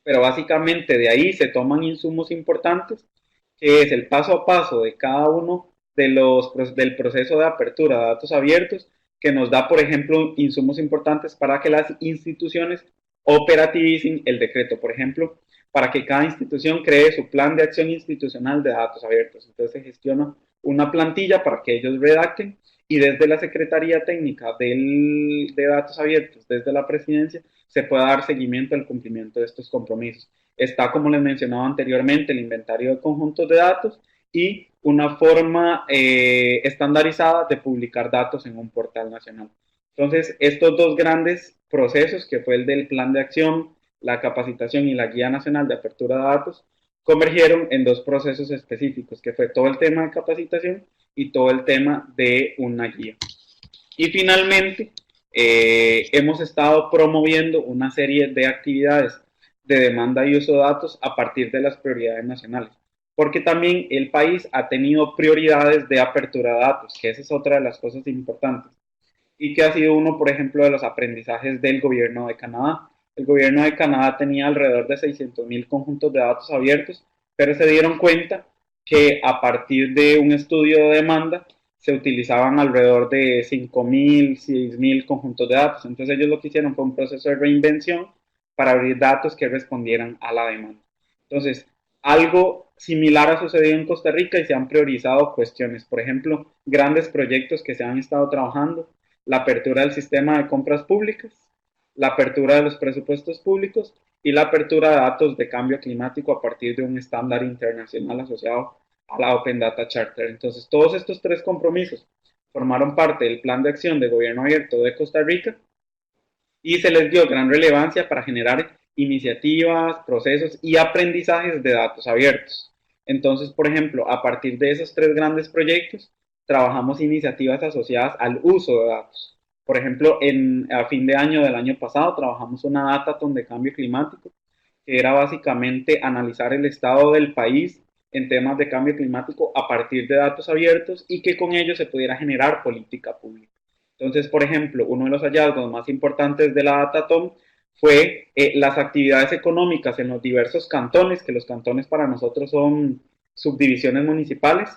pero básicamente de ahí se toman insumos importantes, que es el paso a paso de cada uno del proceso de apertura de datos abiertos, que nos da, por ejemplo, insumos importantes para que las instituciones operativicen el decreto. Por ejemplo, para que cada institución cree su plan de acción institucional de datos abiertos. Entonces se gestiona una plantilla para que ellos redacten y desde la Secretaría Técnica de Datos Abiertos, desde la Presidencia, se pueda dar seguimiento al cumplimiento de estos compromisos. Está, como les mencionaba anteriormente, el inventario de conjuntos de datos y una forma estandarizada de publicar datos en un portal nacional. Entonces, estos dos grandes procesos, que fue el del plan de acción, la capacitación y la guía nacional de apertura de datos, convergieron en dos procesos específicos, que fue todo el tema de capacitación y todo el tema de una guía. Y finalmente, hemos estado promoviendo una serie de actividades de demanda y uso de datos a partir de las prioridades nacionales, porque también el país ha tenido prioridades de apertura de datos, que esa es otra de las cosas importantes, y que ha sido uno, por ejemplo, de los aprendizajes del gobierno de Canadá. El gobierno de Canadá tenía alrededor de 600,000 conjuntos de datos abiertos, pero se dieron cuenta que a partir de un estudio de demanda se utilizaban alrededor de 5,000, 6,000 conjuntos de datos. Entonces ellos lo que hicieron fue un proceso de reinvención para abrir datos que respondieran a la demanda. Entonces, algo similar ha sucedido en Costa Rica y se han priorizado cuestiones. Por ejemplo, grandes proyectos que se han estado trabajando, la apertura del sistema de compras públicas, la apertura de los presupuestos públicos y la apertura de datos de cambio climático a partir de un estándar internacional asociado a la Open Data Charter. Entonces, todos estos tres compromisos formaron parte del Plan de Acción de Gobierno Abierto de Costa Rica y se les dio gran relevancia para generar iniciativas, procesos y aprendizajes de datos abiertos. Entonces, por ejemplo, a partir de esos tres grandes proyectos, trabajamos iniciativas asociadas al uso de datos. Por ejemplo, a fin de año del año pasado trabajamos una datathon de cambio climático, que era básicamente analizar el estado del país en temas de cambio climático a partir de datos abiertos y que con ello se pudiera generar política pública. Entonces, por ejemplo, uno de los hallazgos más importantes de la datathon fue las actividades económicas en los diversos cantones, que los cantones para nosotros son subdivisiones municipales.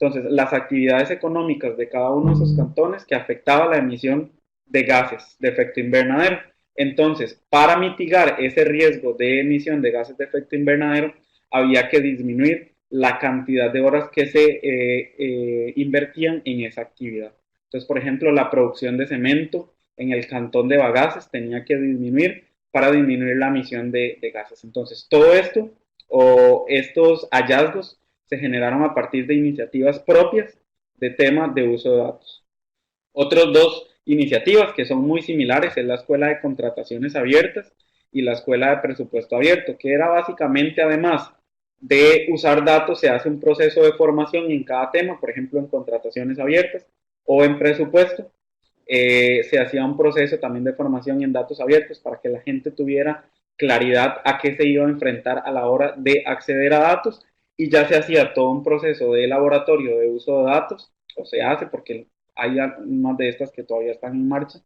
Entonces, las actividades económicas de cada uno de esos cantones que afectaba la emisión de gases de efecto invernadero. Entonces, para mitigar ese riesgo de emisión de gases de efecto invernadero, había que disminuir la cantidad de horas que se invertían en esa actividad. Entonces, por ejemplo, la producción de cemento en el cantón de Bagaces tenía que disminuir para disminuir la emisión de gases. Entonces, todo esto o estos hallazgos se generaron a partir de iniciativas propias de temas de uso de datos. Otros dos iniciativas que son muy similares es la Escuela de Contrataciones Abiertas y la Escuela de Presupuesto Abierto, que era básicamente, además de usar datos, se hace un proceso de formación en cada tema, por ejemplo, en contrataciones abiertas o en presupuesto. Se hacía un proceso también de formación en datos abiertos para que la gente tuviera claridad a qué se iba a enfrentar a la hora de acceder a datos, y ya se hacía todo un proceso de laboratorio de uso de datos, o se hace porque hay unas de estas que todavía están en marcha.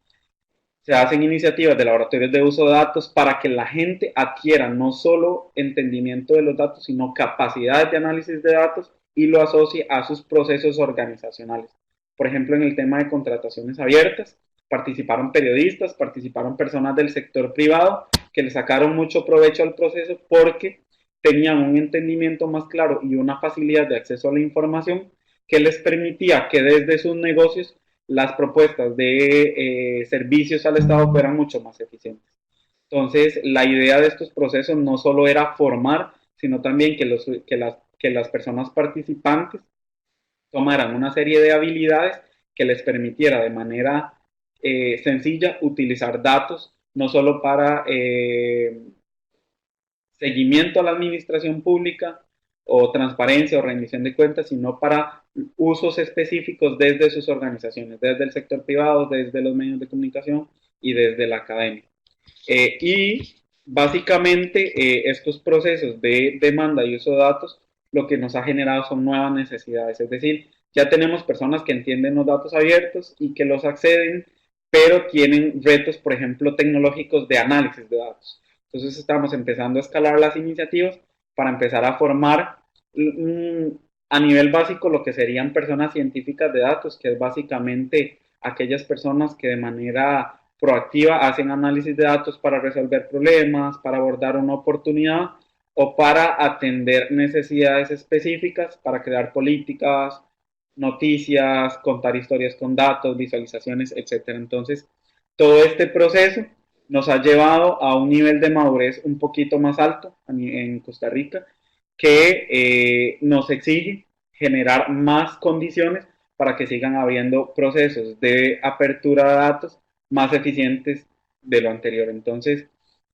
Se hacen iniciativas de laboratorios de uso de datos para que la gente adquiera no solo entendimiento de los datos, sino capacidades de análisis de datos y lo asocie a sus procesos organizacionales. Por ejemplo, en el tema de contrataciones abiertas, participaron periodistas, participaron personas del sector privado que le sacaron mucho provecho al proceso porque tenían un entendimiento más claro y una facilidad de acceso a la información que les permitía que desde sus negocios las propuestas de servicios al Estado fueran mucho más eficientes. Entonces, la idea de estos procesos no solo era formar, sino también que las personas participantes tomaran una serie de habilidades que les permitiera de manera sencilla utilizar datos, no solo para seguimiento a la administración pública o transparencia o rendición de cuentas, sino para usos específicos desde sus organizaciones, desde el sector privado, desde los medios de comunicación y desde la academia. Y básicamente estos procesos de demanda y uso de datos lo que nos ha generado son nuevas necesidades, es decir, ya tenemos personas que entienden los datos abiertos y que los acceden, pero tienen retos, por ejemplo, tecnológicos de análisis de datos. Entonces estamos empezando a escalar las iniciativas para empezar a formar a nivel básico lo que serían personas científicas de datos, que es básicamente aquellas personas que de manera proactiva hacen análisis de datos para resolver problemas, para abordar una oportunidad o para atender necesidades específicas, para crear políticas, noticias, contar historias con datos, visualizaciones, etc. Entonces, todo este proceso nos ha llevado a un nivel de madurez un poquito más alto en Costa Rica, que nos exige generar más condiciones para que sigan habiendo procesos de apertura de datos más eficientes de lo anterior. Entonces,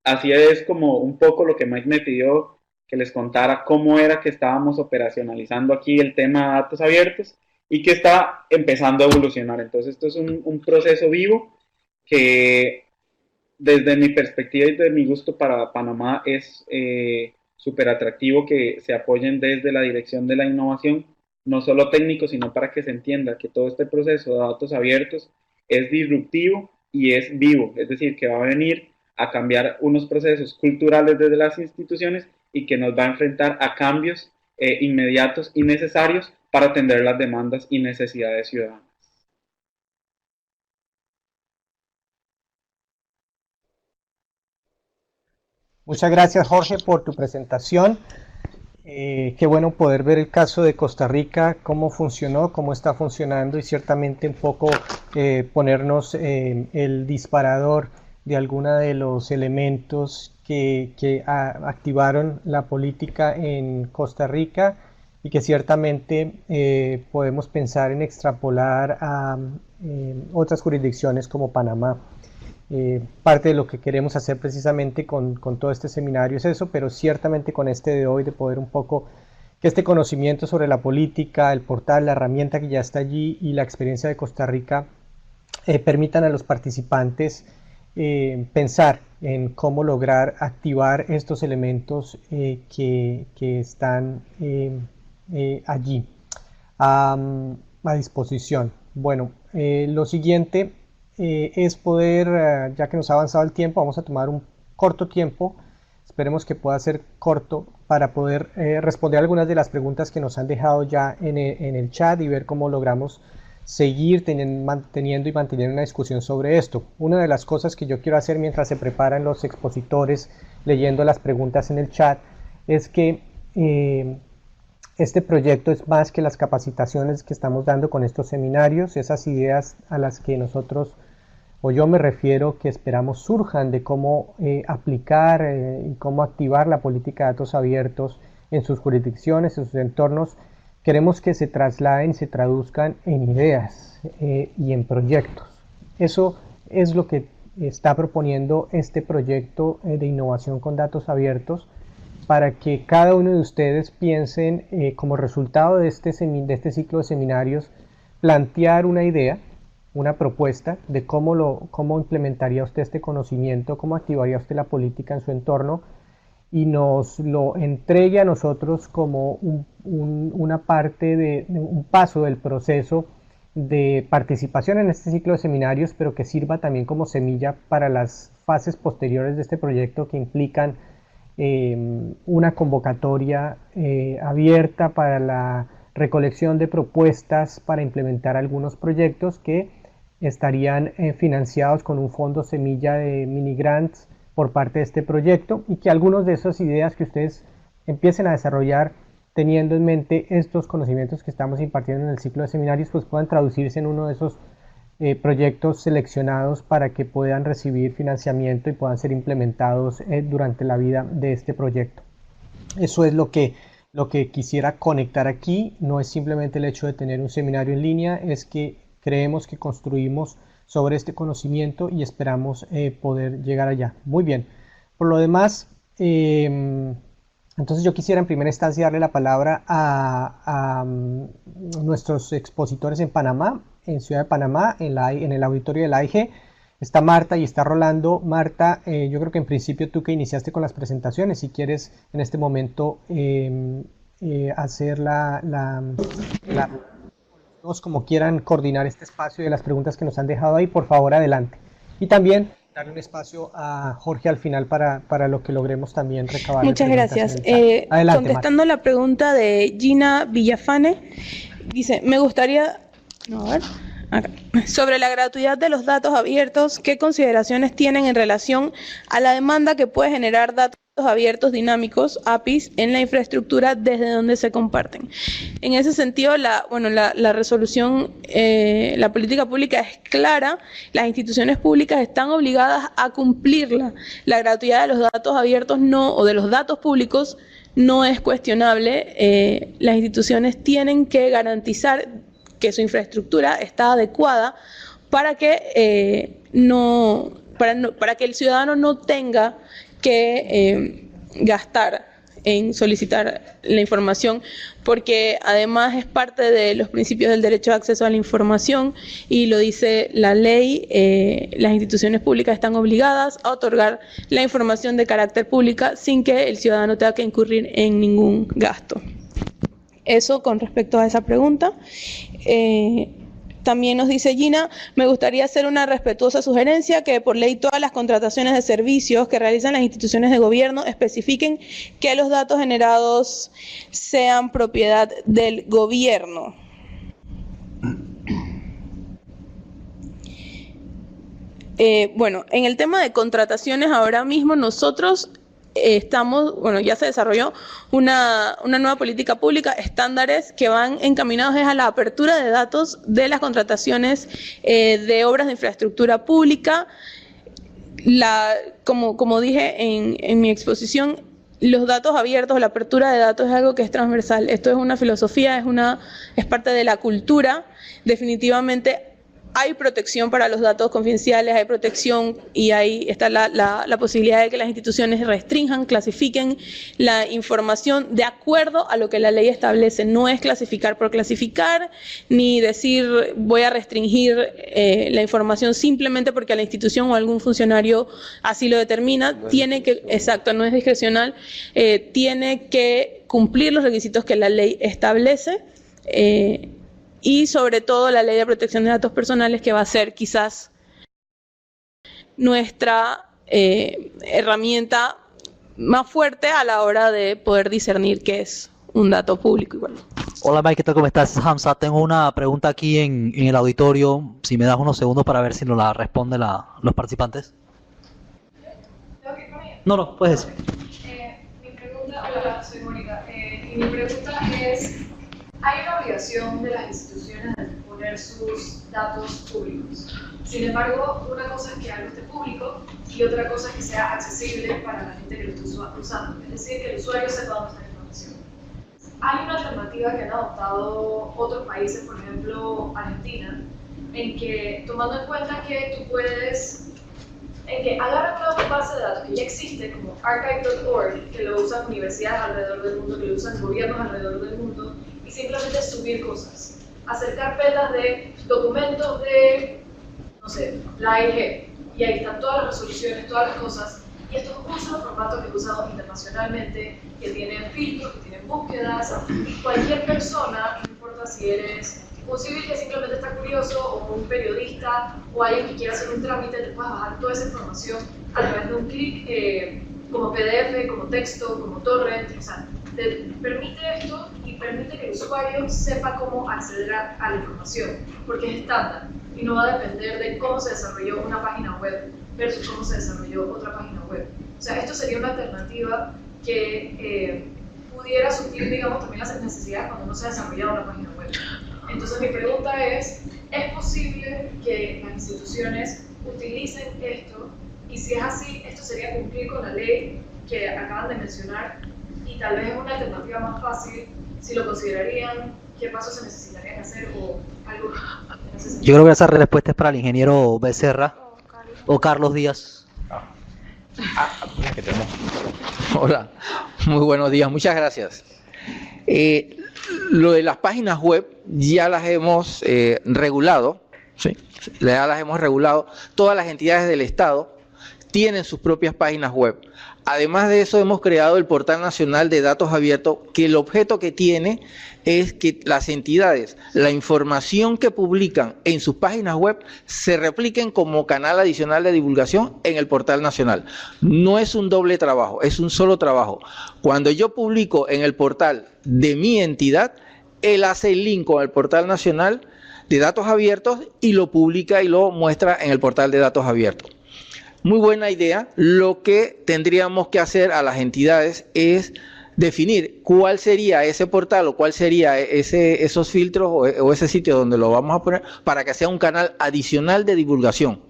así es como un poco lo que Mike me pidió que les contara cómo era que estábamos operacionalizando aquí el tema de datos abiertos y que está empezando a evolucionar. Entonces, esto es un proceso vivo que desde mi perspectiva y desde mi gusto para Panamá es súper atractivo que se apoyen desde la dirección de la innovación, no solo técnico, sino para que se entienda que todo este proceso de datos abiertos es disruptivo y es vivo, es decir, que va a venir a cambiar unos procesos culturales desde las instituciones y que nos va a enfrentar a cambios inmediatos y necesarios para atender las demandas y necesidades ciudadanas. Muchas gracias, Jorge, por tu presentación. Qué bueno poder ver el caso de Costa Rica, cómo funcionó, cómo está funcionando y ciertamente un poco ponernos el disparador de algunos de los elementos que activaron la política en Costa Rica y que ciertamente podemos pensar en extrapolar a otras jurisdicciones como Panamá. Parte de lo que queremos hacer precisamente con todo este seminario es eso, pero ciertamente con este de hoy de poder un poco que este conocimiento sobre la política, el portal, la herramienta que ya está allí y la experiencia de Costa Rica permitan a los participantes pensar en cómo lograr activar estos elementos que están allí a disposición. Bueno, lo siguiente es poder, ya que nos ha avanzado el tiempo, vamos a tomar un corto tiempo, esperemos que pueda ser corto, para poder responder algunas de las preguntas que nos han dejado ya en el chat y ver cómo logramos seguir manteniendo y manteniendo una discusión sobre esto. Una de las cosas que yo quiero hacer mientras se preparan los expositores leyendo las preguntas en el chat es que este proyecto es más que las capacitaciones que estamos dando con estos seminarios, esas ideas a las que nosotros o yo me refiero que esperamos surjan de cómo aplicar y cómo activar la política de datos abiertos en sus jurisdicciones, en sus entornos. Queremos que se trasladen y se traduzcan en ideas y en proyectos. Eso es lo que está proponiendo este proyecto de innovación con datos abiertos, para que cada uno de ustedes piensen como resultado de este ciclo de seminarios, plantear una idea, una propuesta de cómo implementaría usted este conocimiento, cómo activaría usted la política en su entorno, y nos lo entregue a nosotros como una parte de un paso del proceso de participación en este ciclo de seminarios, pero que sirva también como semilla para las fases posteriores de este proyecto, que implican una convocatoria abierta para la recolección de propuestas para implementar algunos proyectos que estarían financiados con un fondo semilla de mini grants por parte de este proyecto, y que algunas de esas ideas que ustedes empiecen a desarrollar teniendo en mente estos conocimientos que estamos impartiendo en el ciclo de seminarios, pues puedan traducirse en uno de esos proyectos seleccionados para que puedan recibir financiamiento y puedan ser implementados durante la vida de este proyecto. Eso es lo que quisiera conectar aquí. No es simplemente el hecho de tener un seminario en línea, es que creemos que construimos sobre este conocimiento y esperamos poder llegar allá. Muy bien. Por lo demás, entonces yo quisiera en primera instancia darle la palabra a nuestros expositores en Panamá, en Ciudad de Panamá, en el auditorio de la AIG. Está Marta y está Rolando. Marta, yo creo que en principio tú que iniciaste con las presentaciones, si quieres en este momento hacer todos como quieran coordinar este espacio de las preguntas que nos han dejado ahí, por favor adelante. Y también darle un espacio a Jorge al final para lo que logremos también recabar. Muchas gracias. Adelante, contestando Marta. la pregunta de Gina Villafane, dice, me gustaría... A ver, acá. Sobre la gratuidad de los datos abiertos, ¿qué consideraciones tienen en relación a la demanda que puede generar datos abiertos dinámicos, APIs, en la infraestructura desde donde se comparten? En ese sentido, la resolución, la política pública es clara, las instituciones públicas están obligadas a cumplirla. La gratuidad de los datos abiertos o de los datos públicos no es cuestionable. Las instituciones tienen que garantizar que su infraestructura está adecuada para que para que el ciudadano no tenga que gastar en solicitar la información, porque además es parte de los principios del derecho de acceso a la información y lo dice la ley. Las instituciones públicas están obligadas a otorgar la información de carácter pública sin que el ciudadano tenga que incurrir en ningún gasto. Eso con respecto a esa pregunta. También nos dice Gina, me gustaría hacer una respetuosa sugerencia que por ley todas las contrataciones de servicios que realizan las instituciones de gobierno especifiquen que los datos generados sean propiedad del gobierno. Bueno, en el tema de contrataciones ahora mismo nosotros ya se desarrolló una nueva política pública, estándares que van encaminados a la apertura de datos de las contrataciones de obras de infraestructura pública. Como dije en mi exposición, los datos abiertos, la apertura de datos es algo que es transversal. Esto es una filosofía, es parte de la cultura. Definitivamente hay protección para los datos confidenciales, hay protección y ahí está la posibilidad de que las instituciones restrinjan, clasifiquen la información de acuerdo a lo que la ley establece. No es clasificar por clasificar, ni decir voy a restringir la información simplemente porque la institución o algún funcionario así lo determina. No tiene que, exacto, no es discrecional, tiene que cumplir los requisitos que la ley establece. Y sobre todo la Ley de Protección de Datos Personales, que va a ser quizás nuestra herramienta más fuerte a la hora de poder discernir qué es un dato público igual. Hola Mike, ¿qué tal? ¿Cómo estás? Hamza, tengo una pregunta aquí en el auditorio, si me das unos segundos para ver si nos la responden los participantes. No, puedes decir. Mi pregunta, hola, soy Mónica, y mi pregunta es, hay una obligación de las instituciones de poner sus datos públicos. Sin embargo, una cosa es que algo esté público y otra cosa es que sea accesible para la gente que lo está usando. Es decir, que el usuario sepa dónde está la información. Hay una alternativa que han adoptado otros países, por ejemplo Argentina, en que, tomando en cuenta que tú puedes, en que agarran una base de datos que ya existe, como archive.org, que lo usan universidades alrededor del mundo, que lo usan gobiernos alrededor del mundo, y simplemente subir cosas, hacer carpetas de documentos de, no sé, la AIG, y ahí están todas las resoluciones, todas las cosas, y esto es un solo formato que es usado internacionalmente, que tiene filtros, que tiene búsquedas, cualquier persona, no importa si eres un civil que simplemente está curioso, o un periodista, o alguien que quiera hacer un trámite, te puedes bajar toda esa información a través de un clic, como PDF, como texto, como torrent, o sea, te permite esto y permite que el usuario sepa cómo acceder a la información, porque es estándar y no va a depender de cómo se desarrolló una página web versus cómo se desarrolló otra página web. O sea, esto sería una alternativa que pudiera suplir, digamos, también las necesidades cuando no se ha desarrollado una página web. Entonces mi pregunta ¿es posible que las instituciones utilicen esto? Y si es así, esto sería cumplir con la ley que acaban de mencionar, y tal vez es una alternativa más fácil, si lo considerarían, qué pasos se necesitarían hacer o algo en ese sentido. Yo creo que esa respuesta es para el ingeniero Becerra o Carlos Díaz. Hola, muy buenos días, muchas gracias. Lo de las páginas web ya las hemos regulado, ¿sí? Ya las hemos regulado. Todas las entidades del Estado tienen sus propias páginas web. Además de eso, hemos creado el Portal Nacional de Datos Abiertos, que el objeto que tiene es que las entidades, la información que publican en sus páginas web, se repliquen como canal adicional de divulgación en el Portal Nacional. No es un doble trabajo, es un solo trabajo. Cuando yo publico en el portal de mi entidad, él hace el link con el Portal Nacional de Datos Abiertos y lo publica y lo muestra en el Portal de Datos Abiertos. Muy buena idea. Lo que tendríamos que hacer a las entidades es definir cuál sería ese portal o cuál sería esos filtros o ese sitio donde lo vamos a poner para que sea un canal adicional de divulgación.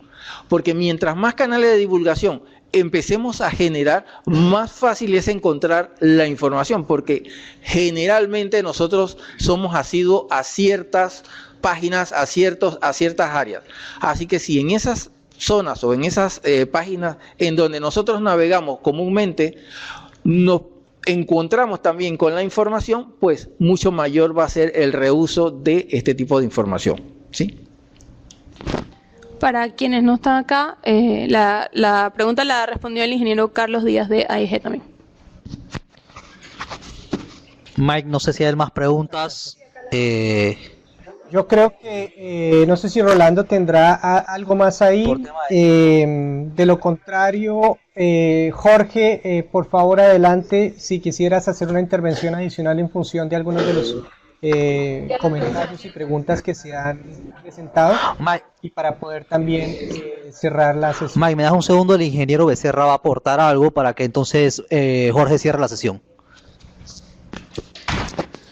Porque mientras más canales de divulgación empecemos a generar, más fácil es encontrar la información, porque generalmente nosotros somos asiduos a ciertas páginas, a ciertas áreas. Así que si en esas zonas o en esas páginas en donde nosotros navegamos comúnmente nos encontramos también con la información, pues mucho mayor va a ser el reuso de este tipo de información, ¿sí? Para quienes no están acá, la pregunta la respondió el ingeniero Carlos Díaz de AIG también. Mike, no sé si hay más preguntas. Yo creo que, no sé si Rolando tendrá algo más ahí. De lo contrario, Jorge, por favor adelante, si quisieras hacer una intervención adicional en función de algunos de los comentarios y preguntas que se han presentado, Mike, y para poder también cerrar la sesión. Mike, me das un segundo, el ingeniero Becerra va a aportar algo para que entonces Jorge cierre la sesión.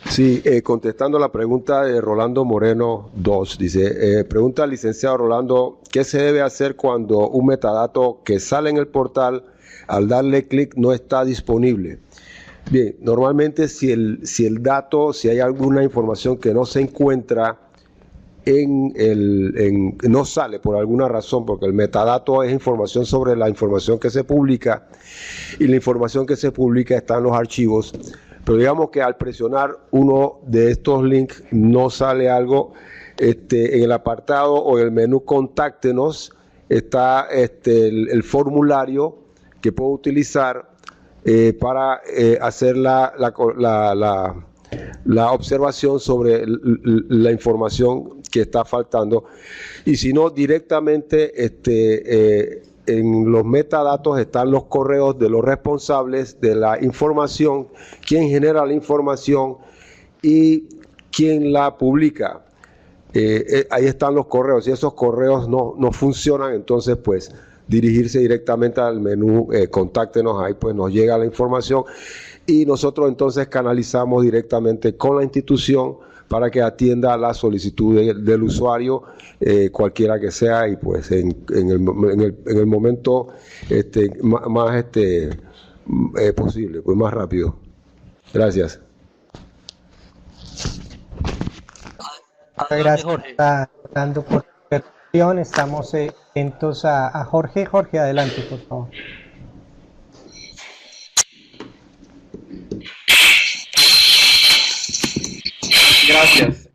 Sí, contestando la pregunta de Rolando Moreno 2, dice, pregunta al licenciado Rolando, ¿qué se debe hacer cuando un metadato que sale en el portal, al darle clic, no está disponible? Bien, normalmente si hay alguna información que no se encuentra no sale por alguna razón, porque el metadato es información sobre la información que se publica, y la información que se publica está en los archivos, pero digamos que al presionar uno de estos links no sale algo. En el apartado o en el menú Contáctenos está el formulario que puedo utilizar para hacer la observación sobre la información que está faltando, y si no, directamente en los metadatos están los correos de los responsables de la información, quién genera la información y quién la publica. Ahí están los correos. Si esos correos no funcionan, entonces pues dirigirse directamente al menú Contáctenos, ahí pues nos llega la información y nosotros entonces canalizamos directamente con la institución para que atienda la solicitud del usuario, cualquiera que sea, y pues en el momento más posible, pues más rápido. Gracias. Muchas gracias, Fernando, por tu intervención. Estamos atentos a Jorge. Jorge, adelante, por favor. Gracias.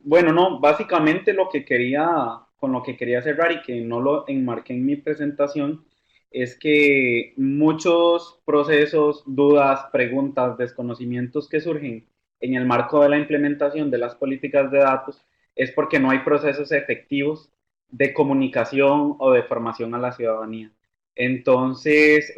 Bueno, no, básicamente con lo que quería cerrar y que no lo enmarqué en mi presentación, es que muchos procesos, dudas, preguntas, desconocimientos que surgen en el marco de la implementación de las políticas de datos es porque no hay procesos efectivos de comunicación o de formación a la ciudadanía. Entonces,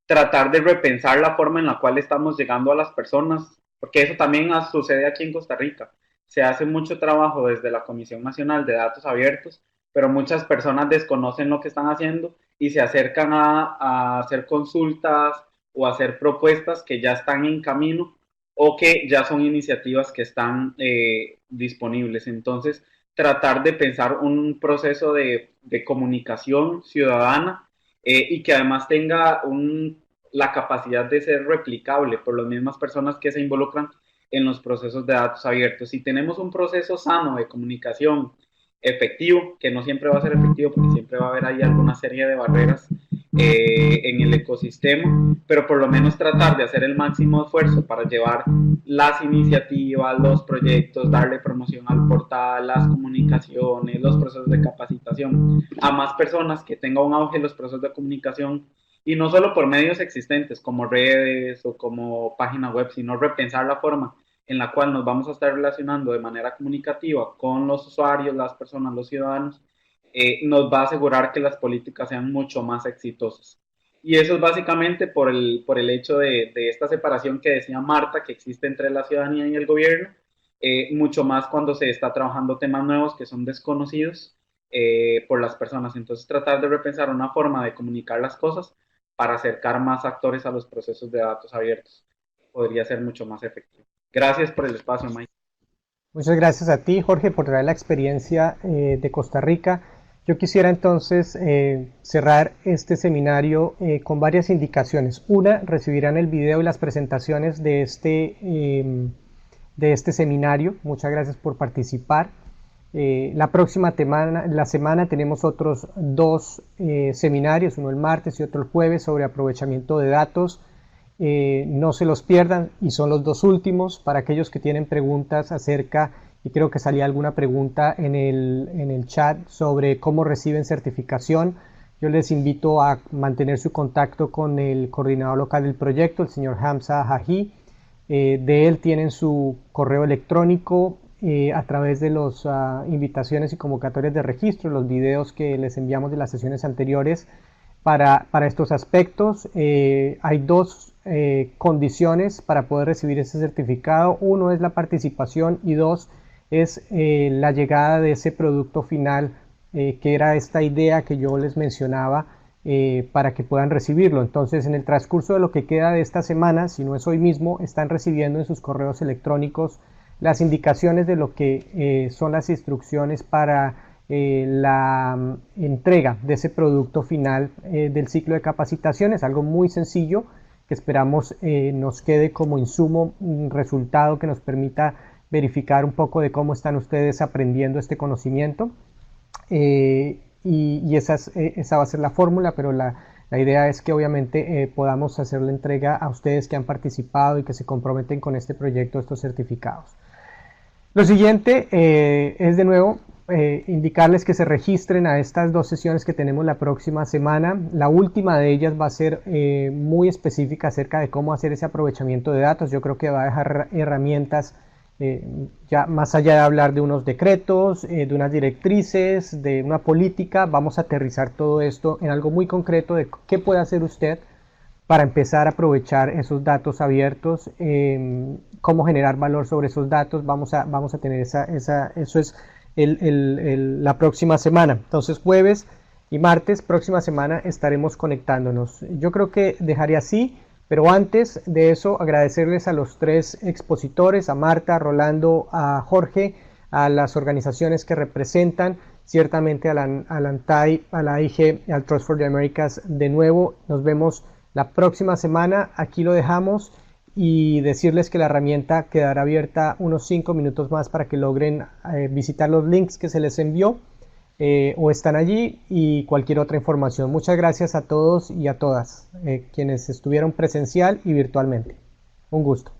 tratar de repensar la forma en la cual estamos llegando a las personas, porque eso también sucede aquí en Costa Rica. Se hace mucho trabajo desde la Comisión Nacional de Datos Abiertos, pero muchas personas desconocen lo que están haciendo y se acercan a hacer consultas o a hacer propuestas que ya están en camino o que ya son iniciativas que están disponibles. Entonces, tratar de pensar un proceso de comunicación ciudadana y que además tenga la capacidad de ser replicable por las mismas personas que se involucran en los procesos de datos abiertos. Si tenemos un proceso sano de comunicación efectivo, que no siempre va a ser efectivo porque siempre va a haber ahí alguna serie de barreras en el ecosistema, pero por lo menos tratar de hacer el máximo esfuerzo para llevar las iniciativas, los proyectos, darle promoción al portal, las comunicaciones, los procesos de capacitación a más personas, que tenga un auge en los procesos de comunicación, y no solo por medios existentes como redes o como página web, sino repensar la forma en la cual nos vamos a estar relacionando de manera comunicativa con los usuarios, las personas, los ciudadanos, nos va a asegurar que las políticas sean mucho más exitosas. Y eso es básicamente por el hecho de esta separación que decía Marta, que existe entre la ciudadanía y el gobierno, mucho más cuando se está trabajando temas nuevos que son desconocidos por las personas. Entonces, tratar de repensar una forma de comunicar las cosas para acercar más actores a los procesos de datos abiertos podría ser mucho más efectivo. Gracias por el espacio, Mike. Muchas gracias a ti, Jorge, por traer la experiencia de Costa Rica. Yo quisiera entonces cerrar este seminario con varias indicaciones. Una, recibirán el video y las presentaciones de este seminario. Muchas gracias por participar. La próxima semana tenemos otros dos seminarios, uno el martes y otro el jueves, sobre aprovechamiento de datos. No se los pierdan, y son los dos últimos. Para aquellos que tienen preguntas acerca, y creo que salía alguna pregunta en el chat sobre cómo reciben certificación, yo les invito a mantener su contacto con el coordinador local del proyecto, el señor Hamza Haji. De él tienen su correo electrónico a través de las invitaciones y convocatorias de registro, los videos que les enviamos de las sesiones anteriores para estos aspectos. Hay dos condiciones para poder recibir ese certificado. Uno es la participación y dos es la llegada de ese producto final, que era esta idea que yo les mencionaba, para que puedan recibirlo. Entonces, en el transcurso de lo que queda de esta semana, si no es hoy mismo, están recibiendo en sus correos electrónicos las indicaciones de lo que son las instrucciones para la entrega de ese producto final del ciclo de capacitaciones. Algo muy sencillo que esperamos nos quede como insumo, un resultado que nos permita verificar un poco de cómo están ustedes aprendiendo este conocimiento. Y esa va a ser la fórmula, pero la idea es que obviamente podamos hacer la entrega a ustedes que han participado y que se comprometen con este proyecto, estos certificados. Lo siguiente es de nuevo indicarles que se registren a estas 2 sesiones que tenemos la próxima semana. La última de ellas va a ser muy específica acerca de cómo hacer ese aprovechamiento de datos. Yo creo que va a dejar herramientas ya más allá de hablar de unos decretos, de unas directrices, de una política. Vamos a aterrizar todo esto en algo muy concreto de qué puede hacer usted para empezar a aprovechar esos datos abiertos, cómo generar valor sobre esos datos. Vamos a tener eso es la próxima semana. Entonces jueves y martes, próxima semana, estaremos conectándonos. Yo creo que dejaré así. Pero antes de eso, agradecerles a los 3 expositores, a Marta, a Rolando, a Jorge, a las organizaciones que representan, ciertamente a la ANTAI, a la AIG, al Trust for the Americas. De nuevo, nos vemos la próxima semana. Aquí lo dejamos y decirles que la herramienta quedará abierta unos 5 minutos más para que logren visitar los links que se les envió. O están allí y cualquier otra información. Muchas gracias a todos y a todas quienes estuvieron presencial y virtualmente. Un gusto.